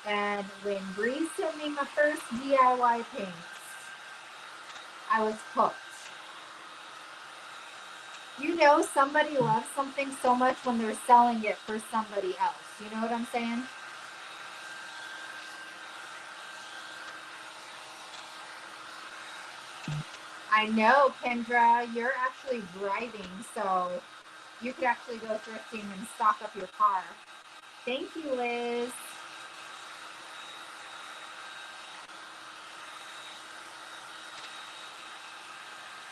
Speaker 1: And when Bree sent me my first DIY paints, I was hooked. You know, somebody loves something so much when they're selling it for somebody else. You know what I'm saying? I know, Kendra, you're actually driving, so you could actually go thrifting and stock up your car. Thank you, Liz.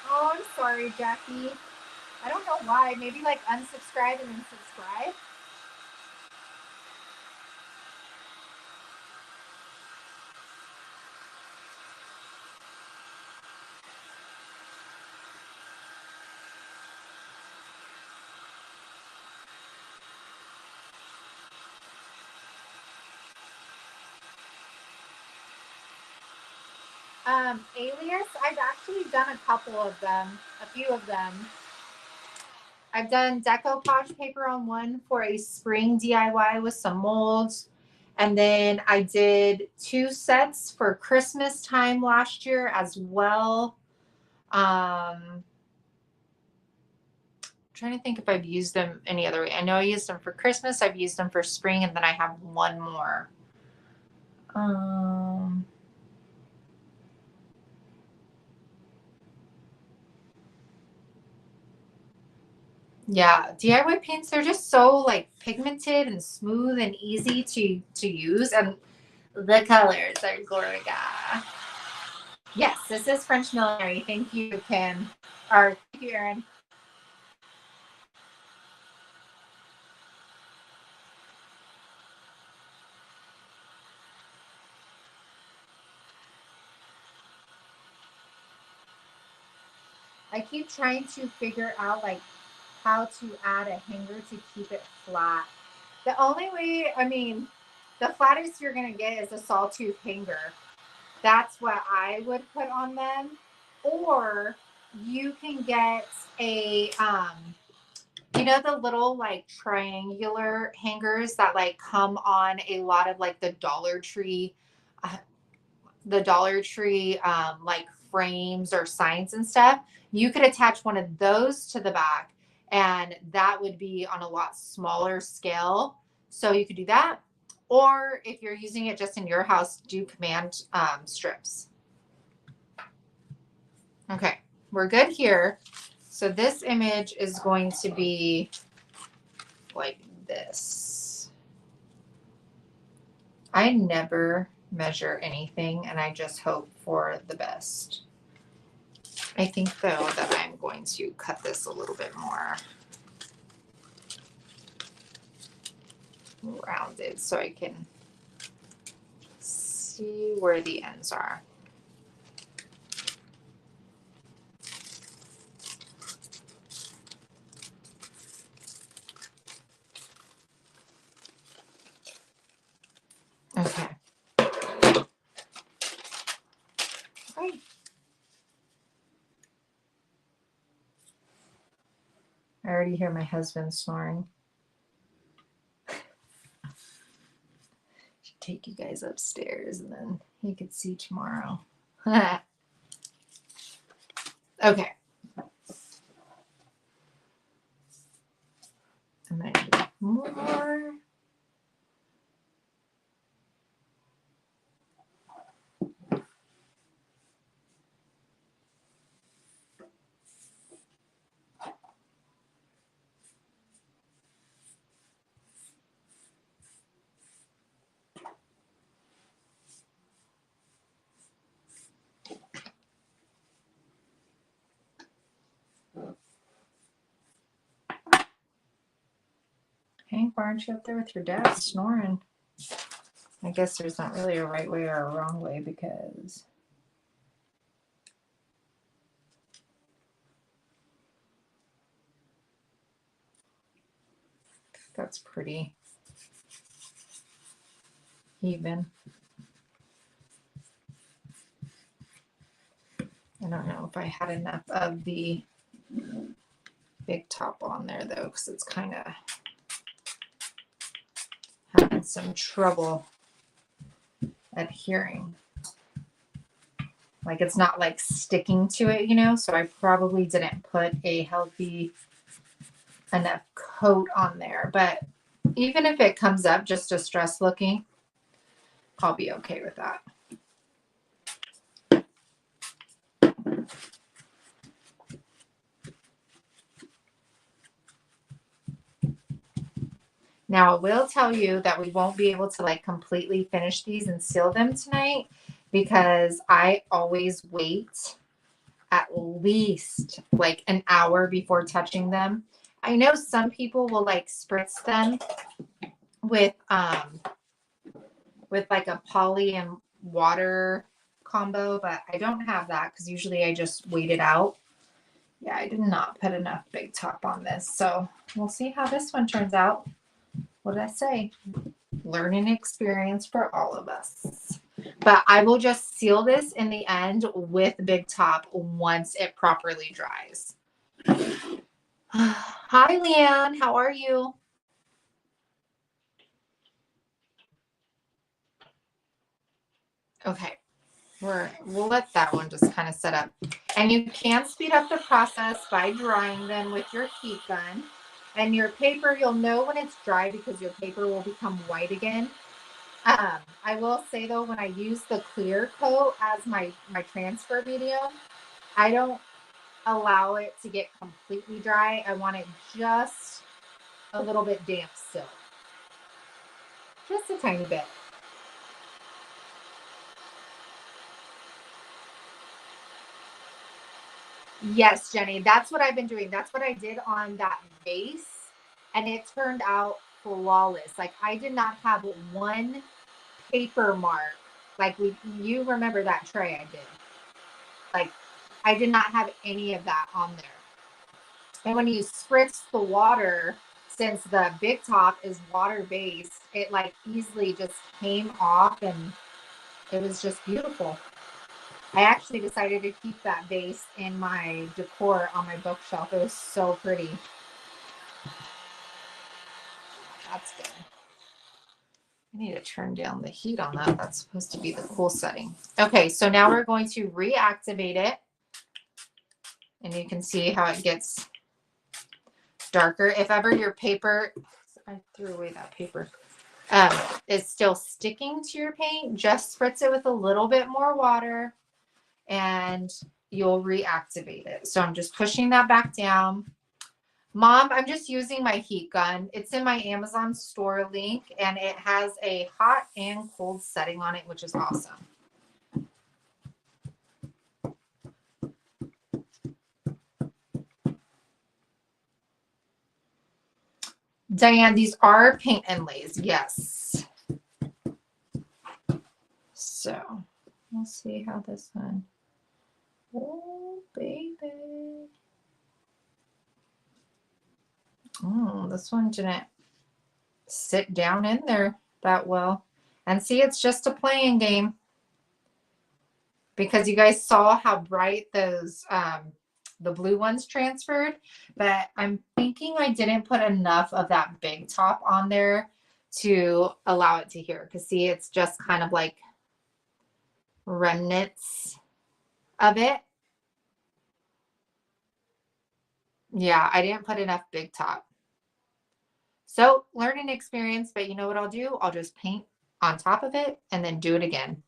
Speaker 1: Oh, I'm sorry, Jackie. I don't know why. Maybe like unsubscribe and then subscribe. Alias, I've actually done a couple of them, a few of them. I've done decoupage paper on one for a spring DIY with some molds. And then I did 2 sets for Christmas time last year as well. Trying to think if I've used them any other way. I know I used them for Christmas, I've used them for spring, and then I have one more. Yeah, DIY paints, they're just so like pigmented and smooth and easy to use, and the colors are gorgeous. Yes, this is French Millinery. Thank you, Kim. Or thank you, Erin. I keep trying to figure out like how to add a hanger to keep it flat. The only way, I mean, the flattest you're gonna get is a sawtooth hanger. That's what I would put on them. Or you can get a you know, the little like triangular hangers that like come on a lot of like uh, the Dollar Tree like frames or signs and stuff. You could attach one of those to the back, and that would be on a lot smaller scale. So you could do that. Or if you're using it just in your house, do command strips. Okay, we're good here. So this image is going to be like this. I never measure anything, and I just hope for the best. I think though that I'm going to cut this a little bit more rounded so I can see where the ends are. Okay. Right. I already hear my husband snoring. Should take you guys upstairs and then he could see tomorrow. Okay. I'm gonna do more. Hank, why aren't you up there with your dad snoring? I guess there's not really a right way or a wrong way because that's pretty even. I don't know if I had enough of the big top on there though, because it's kind of having some trouble adhering. Like it's not like sticking to it, you know, so I probably didn't put a healthy enough coat on there. But even if it comes up just distressed looking, I'll be okay with that. Now, I will tell you that we won't be able to like completely finish these and seal them tonight because I always wait at least like an hour before touching them. I know some people will like spritz them with like a poly and water combo, but I don't have that because usually I just wait it out. Yeah, I did not put enough big top on this, so we'll see how this one turns out. What did I say? Learning experience for all of us. But I will just seal this in the end with big top once it properly dries. Hi, Leanne. How are you? Okay. We'll let that one just kind of set up. And you can speed up the process by drying them with your heat gun. And your paper, you'll know when it's dry because your paper will become white again. I will say though, when I use the clear coat as my transfer medium, I don't allow it to get completely dry. I want it just a little bit damp still. Just a tiny bit. Yes, Jenny, that's what I've been doing. That's what I did on that vase, and it turned out flawless. Like I did not have one paper mark. Like you remember that tray I did. Like I did not have any of that on there. And when you spritz the water, since the big top is water based, it like easily just came off and it was just beautiful. I actually decided to keep that vase in my decor on my bookshelf. It was so pretty. That's good. I need to turn down the heat on that. That's supposed to be the cool setting. Okay, so now we're going to reactivate it. And you can see how it gets darker. If ever your paper, I threw away that paper, is still sticking to your paint, just spritz it with a little bit more water and you'll reactivate it. So I'm just pushing that back down. Mom, I'm just using my heat gun. It's in my Amazon store link and it has a hot and cold setting on it, which is awesome. Diane, these are paint inlays. Yes. So we'll see how this one. Oh, baby. Oh, this one didn't sit down in there that well. And see, it's just a playing game. Because you guys saw how bright those the blue ones transferred, but I'm thinking I didn't put enough of that big top on there to allow it to adhere. Because see, it's just kind of like remnants of it. Yeah, I didn't put enough big top. So learning experience, but you know what I'll do? I'll just paint on top of it and then do it again.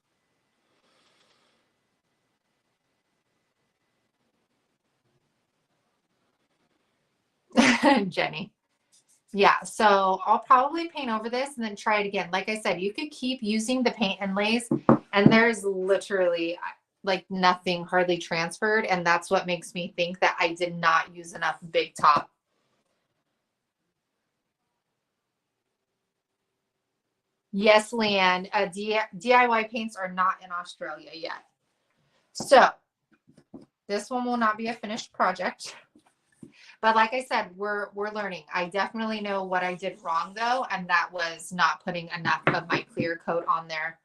Speaker 1: Jenny. Yeah, so I'll probably paint over this and then try it again. Like I said, you could keep using the paint inlays and there's literally like nothing hardly transferred. And that's what makes me think that I did not use enough big top. Yes, Leanne, DIY paints are not in Australia yet. So this one will not be a finished project. But like I said, we're learning. I definitely know what I did wrong though, and that was not putting enough of my clear coat on there.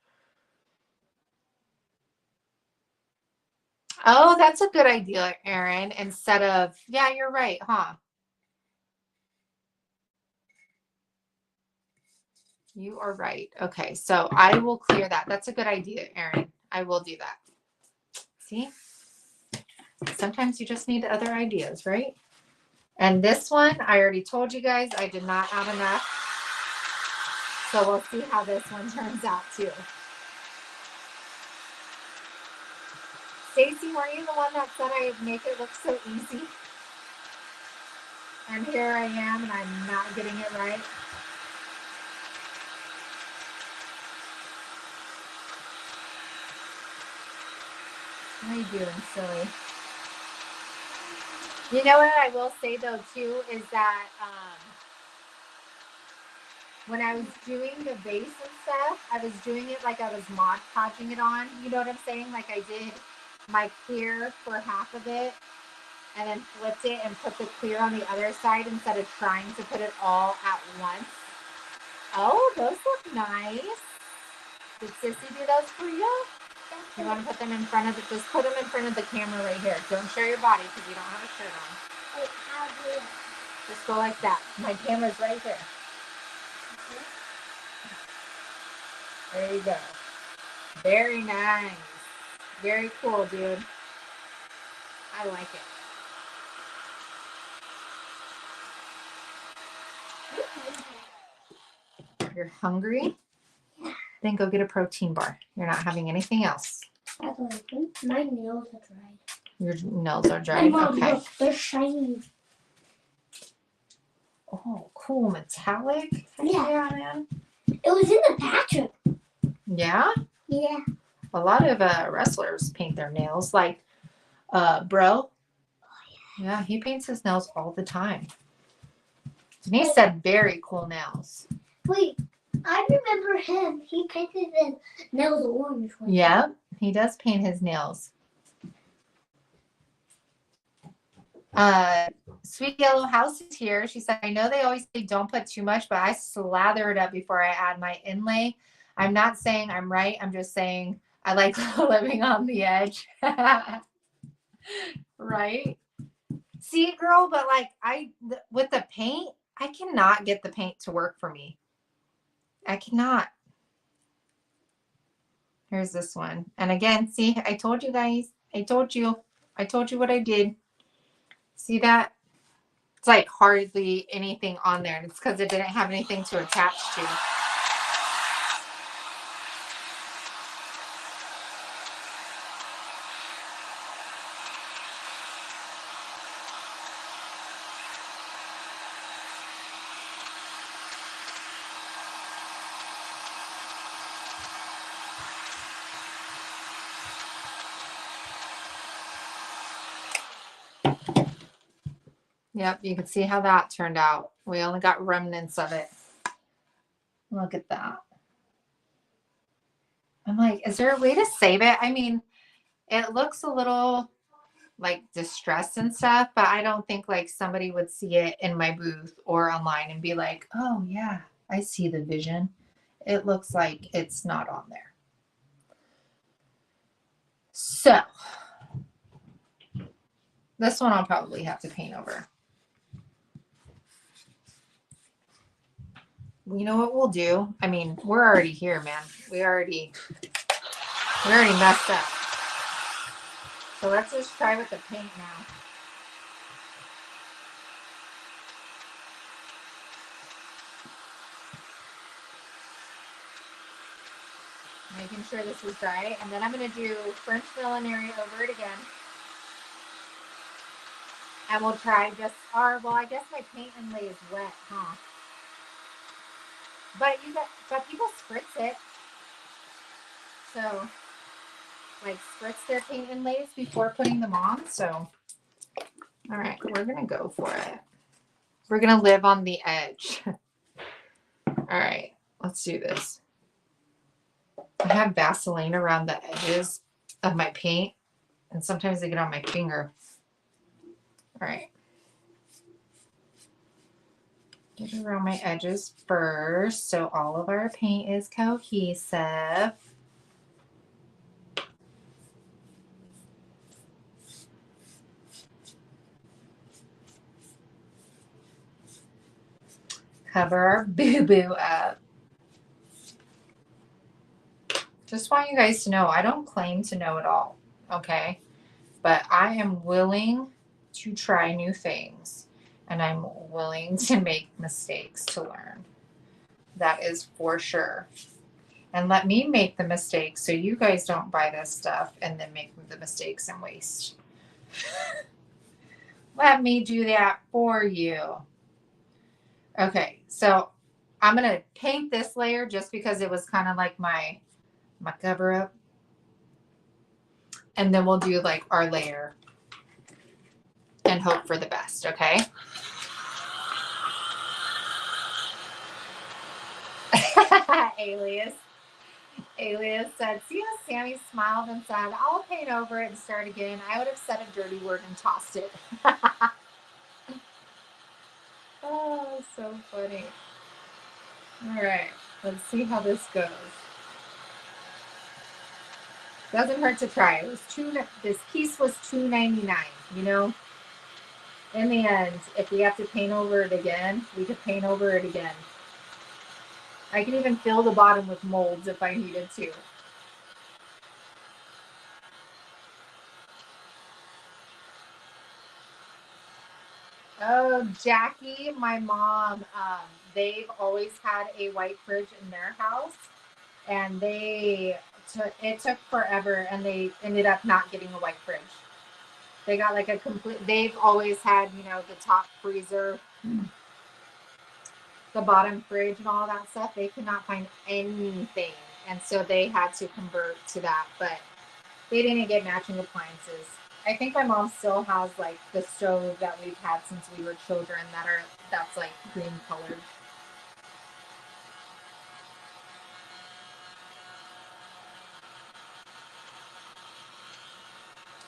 Speaker 1: Oh, that's a good idea, Erin. Instead of, yeah, you're right, huh? You are right. Okay, so I will clear that. That's a good idea, Erin. I will do that. See? Sometimes you just need other ideas, right? And this one, I already told you guys, I did not have enough. So we'll see how this one turns out too. Stacy, weren't you the one that said I make it look so easy? And here I am, and I'm not getting it right. What are you doing, silly? You know what I will say though too is that when I was doing the vase and stuff, I was doing it like I was Mod Podging it on. You know what I'm saying? Like I did my clear for half of it and then flipped it and put the clear on the other side instead of trying to put it all at once. Oh, those look nice. Did Sissy do those for you? You want to put them in front of just put them in front of the camera right here. Don't show your body because you don't have a shirt on.
Speaker 2: Wait, how do you?
Speaker 1: Just go like that. My camera's right here. There you go. Very nice. Very cool, dude. I like it. You're hungry? Then go get a protein bar. You're not having anything else.
Speaker 2: My nails are dried.
Speaker 1: Your nails are dried?
Speaker 2: Mom,
Speaker 1: okay.
Speaker 2: Look, they're shiny.
Speaker 1: Oh, cool. Metallic?
Speaker 2: Yeah,
Speaker 1: man.
Speaker 2: It was in the bathroom.
Speaker 1: Yeah?
Speaker 2: Yeah.
Speaker 1: A lot of wrestlers paint their nails. Like, Bro. Yeah, he paints his nails all the time. Denise said very cool nails.
Speaker 2: Wait, I remember him. He painted his nails orange.
Speaker 1: Yeah, he does paint his nails. Sweet Yellow House is here. She said, I know they always say don't put too much, but I slather it up before I add my inlay. I'm not saying I'm right. I'm just saying I like living on the edge. Right? See, girl, but like with the paint, I cannot get the paint to work for me. I cannot. Here's this one. And again, see, I told you guys. I told you what I did. See that? It's like hardly anything on there. And it's because it didn't have anything to attach to. Yep, you can see how that turned out. We only got remnants of it. Look at that. I'm like, is there a way to save it? I mean, it looks a little like distressed and stuff, but I don't think like somebody would see it in my booth or online and be like, oh yeah, I see the vision. It looks like it's not on there. So this one I'll probably have to paint over. You know what we'll do? I mean, we're already here, man. We already messed up. So let's just try with the paint now. Making sure this is dry. And then I'm going to do French millinery over it again. And we'll try just, well, I guess my paint inlay is wet, huh? But people spritz it. So, like, spritz their paint inlays before putting them on. So, all right, we're going to go for it. We're going to live on the edge. All right, let's do this. I have Vaseline around the edges of my paint, and sometimes they get on my finger. All right. Get around my edges first so all of our paint is cohesive. Cover our boo-boo up. Just want you guys to know, I don't claim to know it all, okay? But I am willing to try new things, and I'm willing to make mistakes to learn. That is for sure. And let me make the mistakes so you guys don't buy this stuff and then make the mistakes and waste. Let me do that for you. Okay, so I'm going to paint this layer just because it was kind of like my cover up. And then we'll do like our layer and hope for the best, okay? Alias said, see how Sammy smiled and said, I'll paint over it and start again. I would have said a dirty word and tossed it. Oh, so funny. All right, let's see how this goes. Doesn't hurt to try. It was this piece was $2.99, you know? In the end, if we have to paint over it again, we could paint over it again. I can even fill the bottom with molds if I needed to. Oh, Jackie, my mom, they've always had a white fridge in their house, and it took forever, and they ended up not getting a white fridge. They got like they've always had, you know, the top freezer, the bottom fridge and all that stuff. They could not find anything, and so they had to convert to that, but they didn't get matching appliances. I think my mom still has like the stove that we've had since we were children that's like green colored.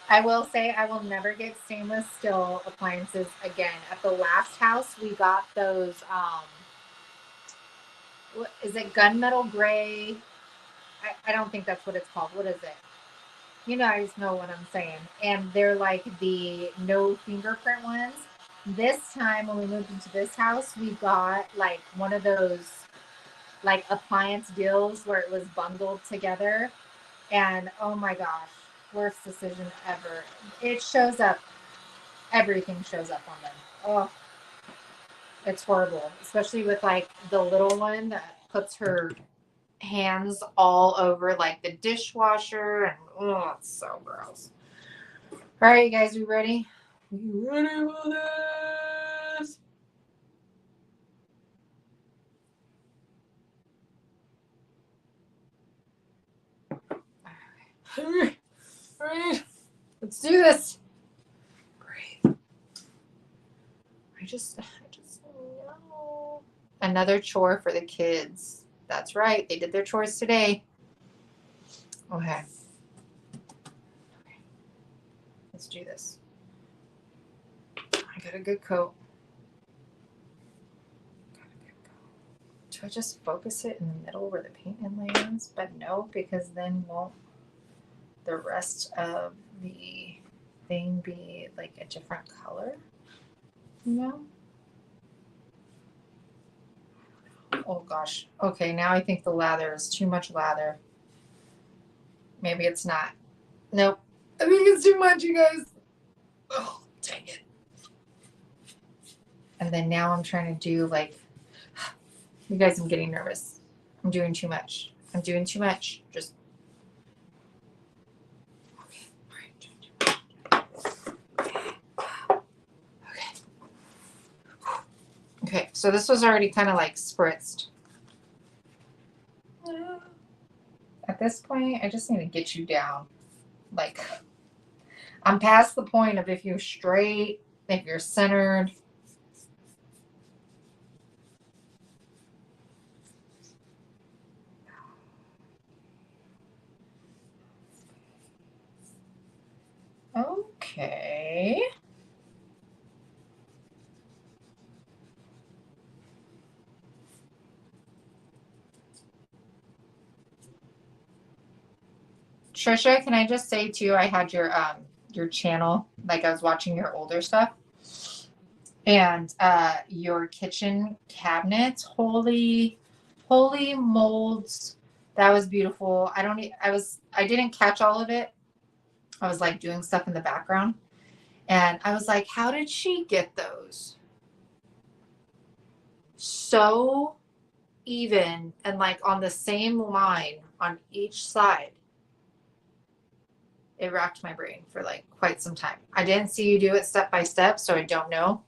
Speaker 1: I will say I will never get stainless steel appliances again. At the last house we got those what is it, gunmetal gray? I don't think that's what it's called. What is it? You guys know what I'm saying. And they're like the no fingerprint ones. This time when we moved into this house, we got like one of those like appliance deals where it was bundled together. And oh my gosh, worst decision ever. It shows up. Everything shows up on them. Oh, it's horrible. Especially with like the little one that puts her hands all over like the dishwasher, and oh, it's so gross. All right, you guys, you ready? You ready for this? All right, let's do this. Breathe. I just know. Another chore for the kids. That's right, they did their chores today. Okay. Let's do this. I got a good coat. Do I just focus it in the middle where the paint inlay is? But no, because then won't the rest of the thing be like a different color? No. Oh gosh. Okay, now I think the lather is too much lather. Maybe it's not. Nope. I think it's too much, you guys. Oh, dang it. And then now I'm trying to do like, you guys, I'm getting nervous. I'm doing too much. I'm doing too much. Just. Okay. All right. Okay. Okay. So this was already kind of like spritzed. At this point, I just need to get you down. Like, I'm past the point of if you're straight, if you're centered. Okay. Trisha, can I just say too, I had your channel, like I was watching your older stuff. And your kitchen cabinets, holy molds, That was beautiful. I didn't catch all of it. I was like doing stuff in the background. And I was like, how did she get those? So even and like on the same line on each side. It racked my brain for like quite some time. I didn't see you do it step by step, so I don't know.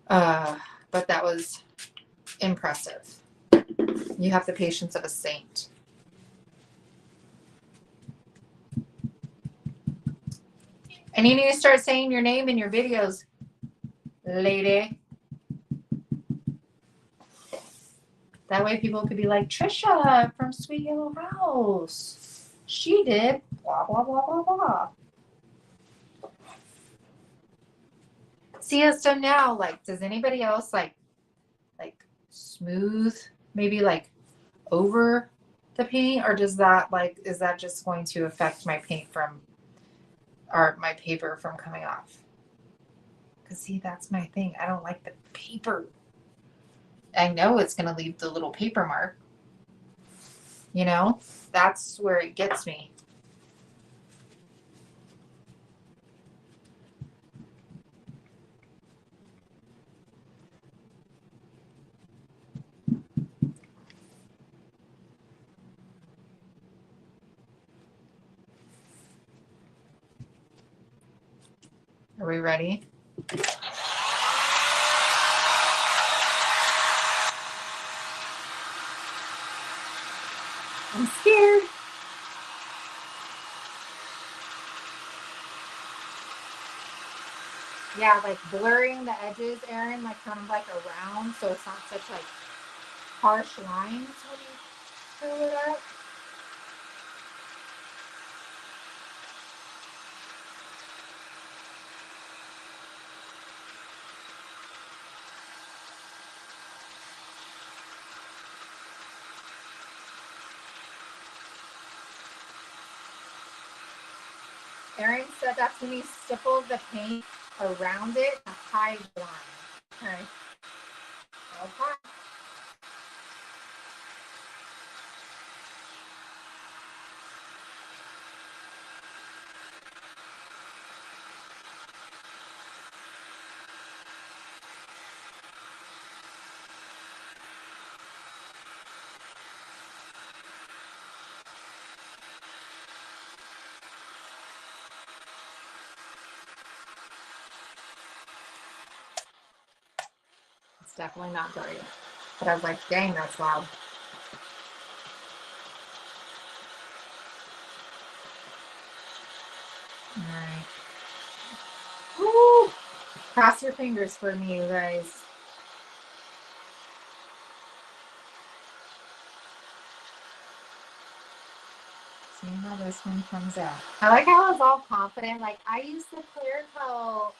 Speaker 1: But that was impressive. You have the patience of a saint. And you need to start saying your name in your videos, lady. That way people could be like, Trisha from Sweet Yellow House. She did blah, blah, blah, blah, blah. See, so now, like, does anybody else like smooth, maybe like over the paint, or does that like, is that just going to affect my paint from, or my paper from coming off? Because see, that's my thing. I don't like the paper. I know it's going to leave the little paper mark. You know, that's where it gets me. Are we ready? I'm scared. Yeah, like blurring the edges, Erin, like kind of like around, so it's not such like harsh lines when you fill it up. Erin said that's when you stipple the paint around it to hide the line. Okay. Okay. It's definitely not dirty. But I was like, dang, that's loud. All right. Woo! Cross your fingers for me, you guys. See how this one comes out. I like how I was all confident. Like, I use the clear coat.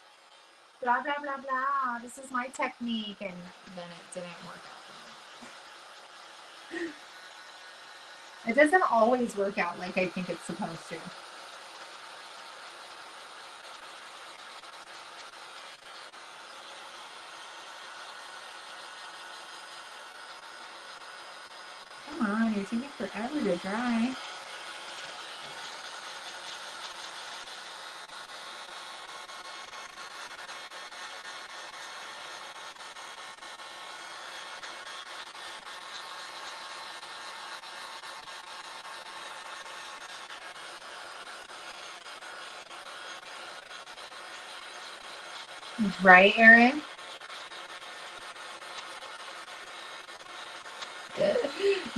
Speaker 1: Blah, blah, blah, blah. This is my technique. And then it didn't work out. It doesn't always work out like I think it's supposed to. Come on, you're taking forever to dry. Right, Erin?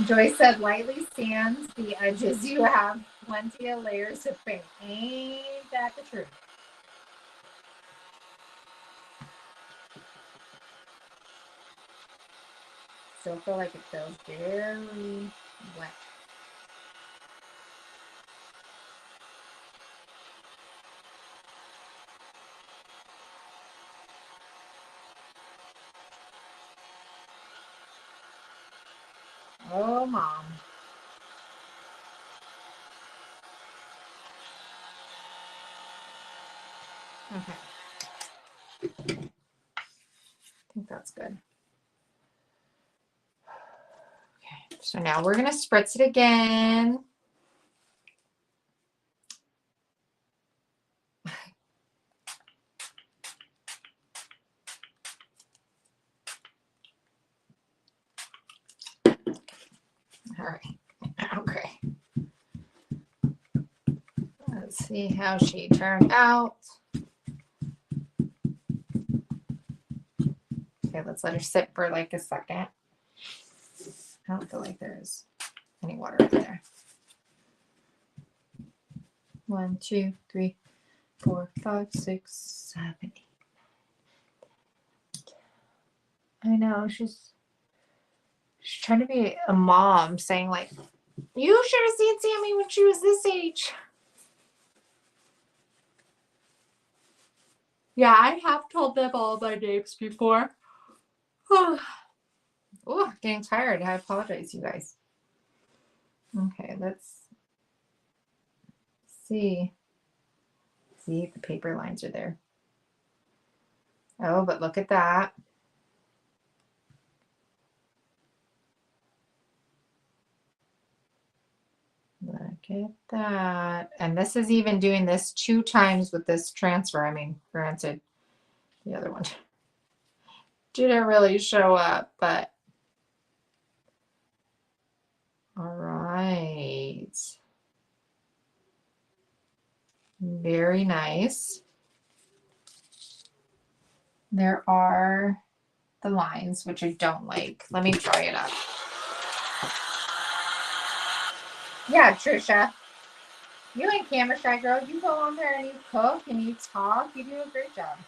Speaker 1: Joy said, lightly sands the edges. You have plenty of layers of paint. Ain't that the truth? Still feel like it feels very wet. Oh, Mom. Okay. I think that's good. Okay, So now we're going to spritz it again. All right. Okay. Let's see how she turned out. Okay, let's let her sit for like a second. I don't feel like there's any water over there. 1, 2, 3, 4, 5, 6, 7, 8. I know, she's trying to be a mom, saying like, you should have seen Sammy when she was this age. Yeah, I have told them all my names before. Oh, getting tired. I apologize, you guys. Okay, let's see. See, the paper lines are there. Oh, but look at that. Look at that. And this is even doing this 2 times with this transfer. I mean, granted, the other one didn't really show up, but all right. Very nice. There are the lines, which I don't like. Let me try it up. Yeah, Trisha. You ain't camera shy, girl. You go on there and you cook and you talk. You do a great job.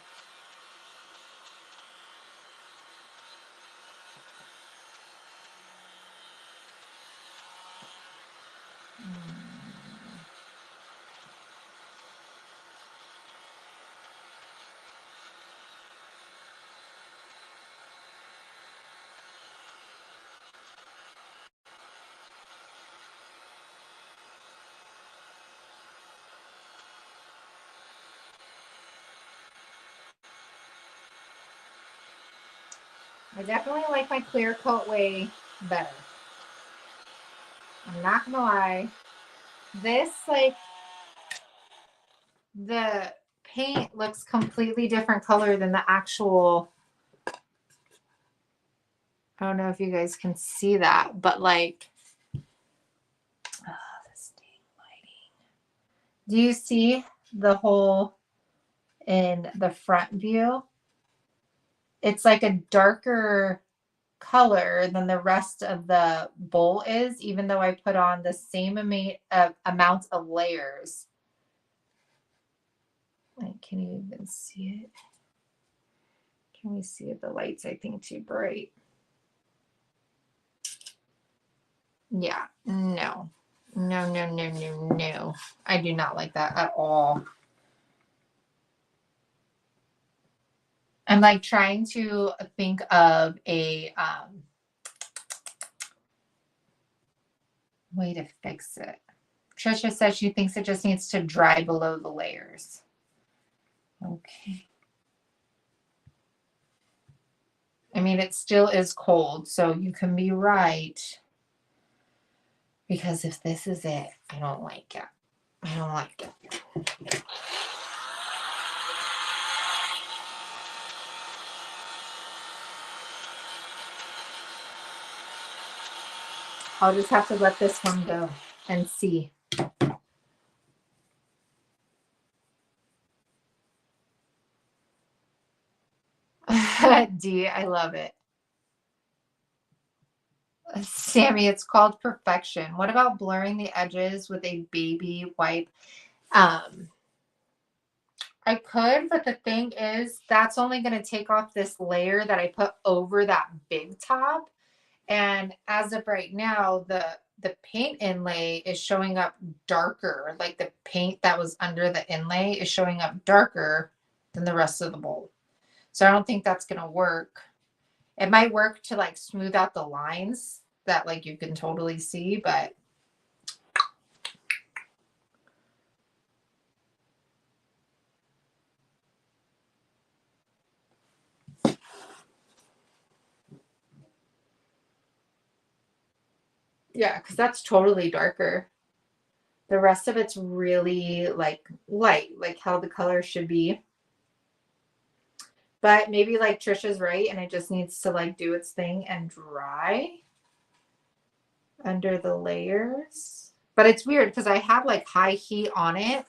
Speaker 1: I definitely like my clear coat way better. I'm not gonna lie. This, like, the paint looks completely different color than the actual. I don't know if you guys can see that, but like, this dang lighting. Do you see the hole in the front view? It's like a darker color than the rest of the bowl is, even though I put on the same amount of layers. Like, can you even see it? Can we see it? The light's, I think, too bright. Yeah, no. No, no, no, no, no. I do not like that at all. I'm like trying to think of a way to fix it. Trisha says she thinks it just needs to dry below the layers. Okay. I mean, it still is cold, so you can be right. Because if this is it, I don't like it. I don't like it. I'll just have to let this one go and see. D, I love it. Sammy, it's called perfection. What about blurring the edges with a baby wipe? I could, but the thing is, that's only going to take off this layer that I put over that big top. And as of right now, the paint inlay is showing up darker. Like the paint that was under the inlay is showing up darker than the rest of the bowl. So I don't think that's going to work. It might work to like smooth out the lines that like you can totally see, but Yeah, because that's totally darker. The rest of it's really like light, like how the color should be. But maybe like Trisha's right, and it just needs to like do its thing and dry under the layers. But it's weird because I have like high heat on it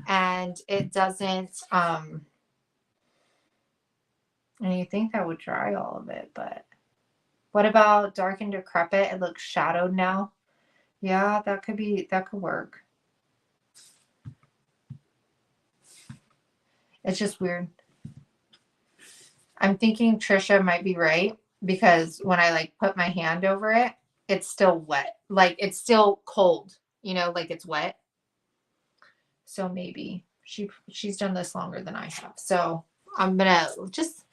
Speaker 1: and it doesn't and you think that would dry all of it, but what about dark and decrepit? It looks shadowed now. Yeah, that could work. It's just weird. I'm thinking Trisha might be right because when I like put my hand over it, it's still wet. Like it's still cold, like it's wet. So maybe she's done this longer than I have. So I'm gonna just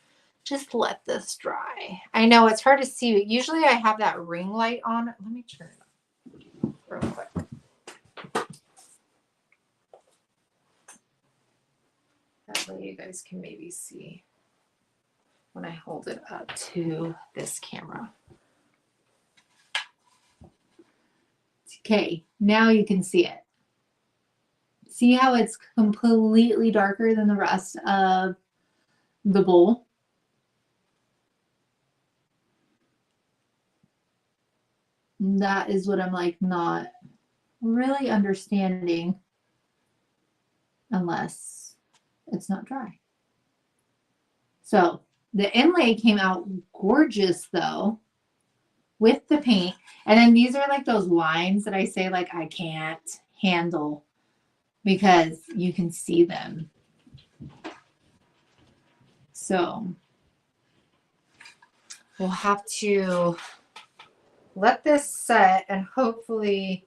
Speaker 1: let this dry. I know it's hard to see. Usually I have that ring light on. Let me turn it on real quick. That way you guys can maybe see when I hold it up to this camera. Okay, now you can see it. See how it's completely darker than the rest of the bowl? That is what I'm like not really understanding unless it's not dry. So the inlay came out gorgeous though with the paint. And then these are like those lines that I say like I can't handle because you can see them. So we'll have to let this set and hopefully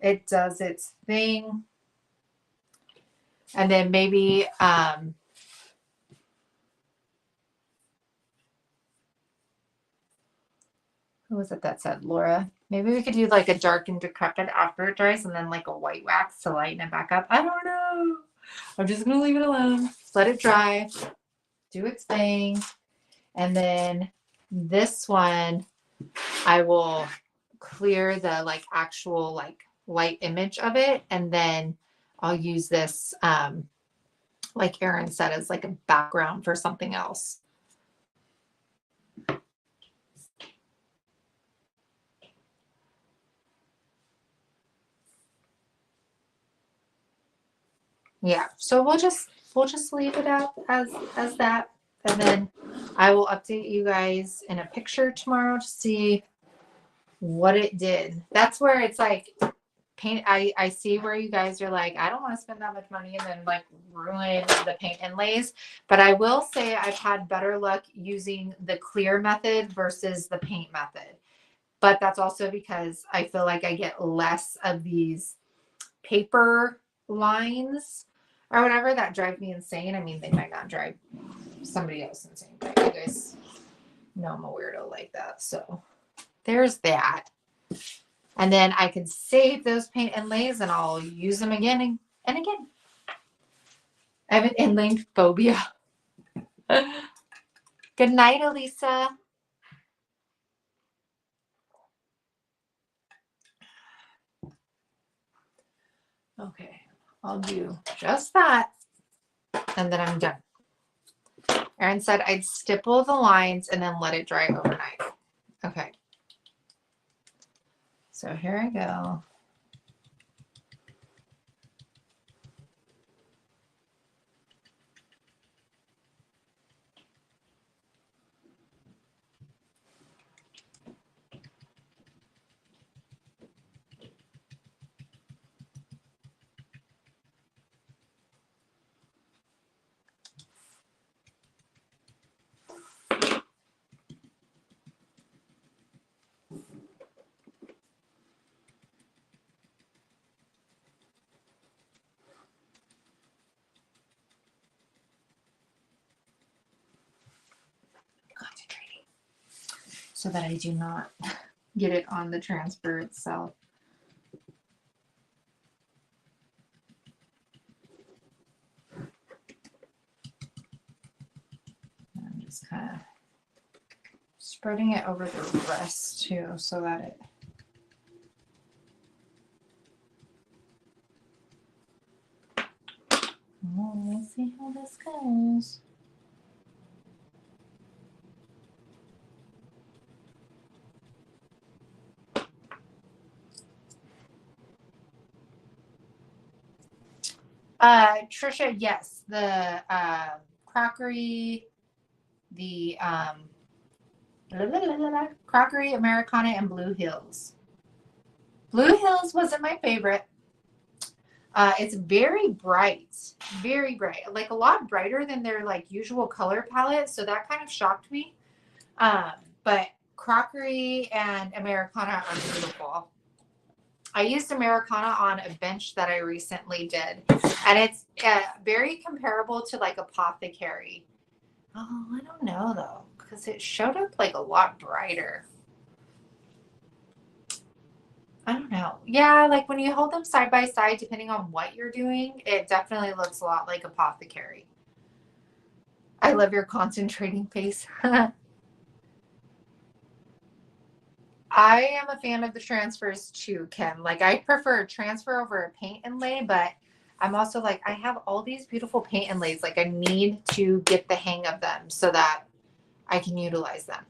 Speaker 1: it does its thing. And then maybe who was it that said, Laura? Maybe we could do like a dark and decrepit after it dries and then like a white wax to lighten it back up. I don't know. I'm just going to leave it alone. Let it dry. Do its thing. And then this one, I will clear the like actual like light image of it. And then I'll use this, like Erin said, as like a background for something else. Yeah, so we'll just leave it up as that, and then I will update you guys in a picture tomorrow to see what it did. That's where it's like paint. I see where you guys are like, I don't want to spend that much money and then like ruin the paint inlays. But I will say I've had better luck using the clear method versus the paint method. But that's also because I feel like I get less of these paper lines or whatever that drive me insane. I mean, they might not drive somebody else insane, but you guys know I'm a weirdo like that. So there's that. And then I can save those paint inlays and I'll use them again and again. I have an inlay phobia. Good night, Elisa. Okay, I'll do just that. And then I'm done. Erin said I'd stipple the lines and then let it dry overnight. Okay. So here I go. Concentrating so that I do not get it on the transfer itself. I'm just kind of spreading it over the rest too so that it goes. Trisha, yes, the crockery, the crockery, Americana, and Blue Hills. Blue Hills wasn't my favorite. It's very bright, like a lot brighter than their like usual color palette. So that kind of shocked me. But crockery and Americana are beautiful. I used Americana on a bench that I recently did, and it's very comparable to like Apothecary. Oh, I don't know though, because it showed up like a lot brighter. I don't know. Yeah, like when you hold them side by side, depending on what you're doing, it definitely looks a lot like Apothecary. I love your concentrating face. I am a fan of the transfers too, Kim. Like I prefer a transfer over a paint inlay, but I'm also like, I have all these beautiful paint inlays. Like I need to get the hang of them so that I can utilize them.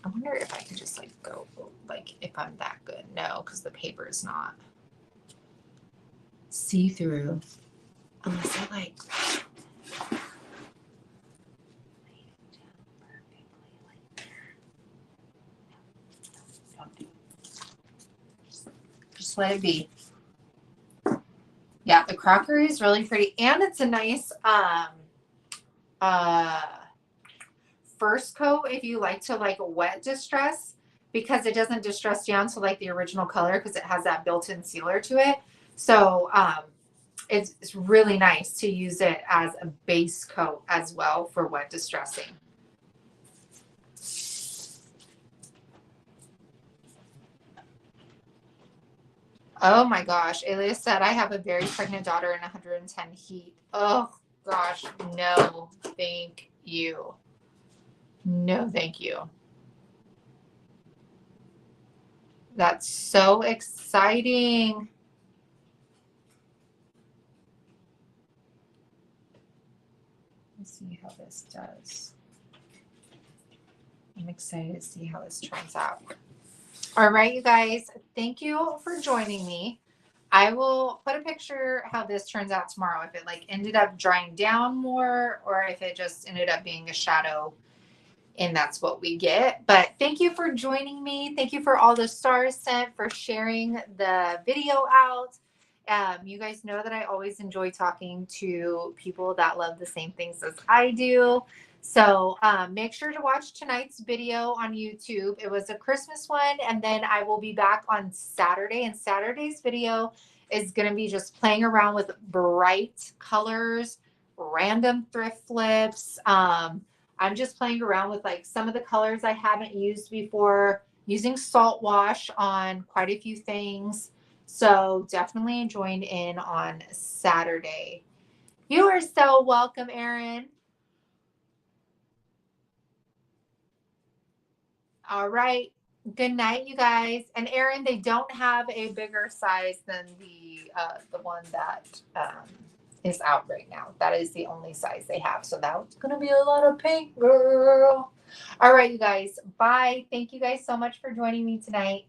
Speaker 1: I wonder if I can just like go, like if I'm that good. No, because the paper is not see-through. Unless I like just let it be. Yeah, the crockery is really pretty, and it's a nice first coat if you like to like wet distress, because it doesn't distress down to like the original color because it has that built-in sealer to it. So it's really nice to use it as a base coat as well for wet distressing. Oh my gosh. Elias said, I have a very pregnant daughter in 110 heat. Oh gosh. No, thank you. No, thank you. That's so exciting. Let's see how this does. I'm excited to see how this turns out. All right, you guys, thank you for joining me. I will put a picture how this turns out tomorrow, if it like ended up drying down more or if it just ended up being a shadow and that's what we get. But thank you for joining me. Thank you for all the stars sent, for sharing the video out. You guys know that I always enjoy talking to people that love the same things as I do. So make sure to watch tonight's video on YouTube. It was a Christmas one, and then I will be back on Saturday. And Saturday's video is going to be just playing around with bright colors, random thrift flips. I'm just playing around with like some of the colors I haven't used before, using salt wash on quite a few things. So definitely join in on Saturday. You are so welcome, Erin. All right. Good night, you guys. And Erin, they don't have a bigger size than the one that is out right now. That is the only size they have. So that's gonna be a lot of pink, girl. All right, you guys. Bye. Thank you guys so much for joining me tonight.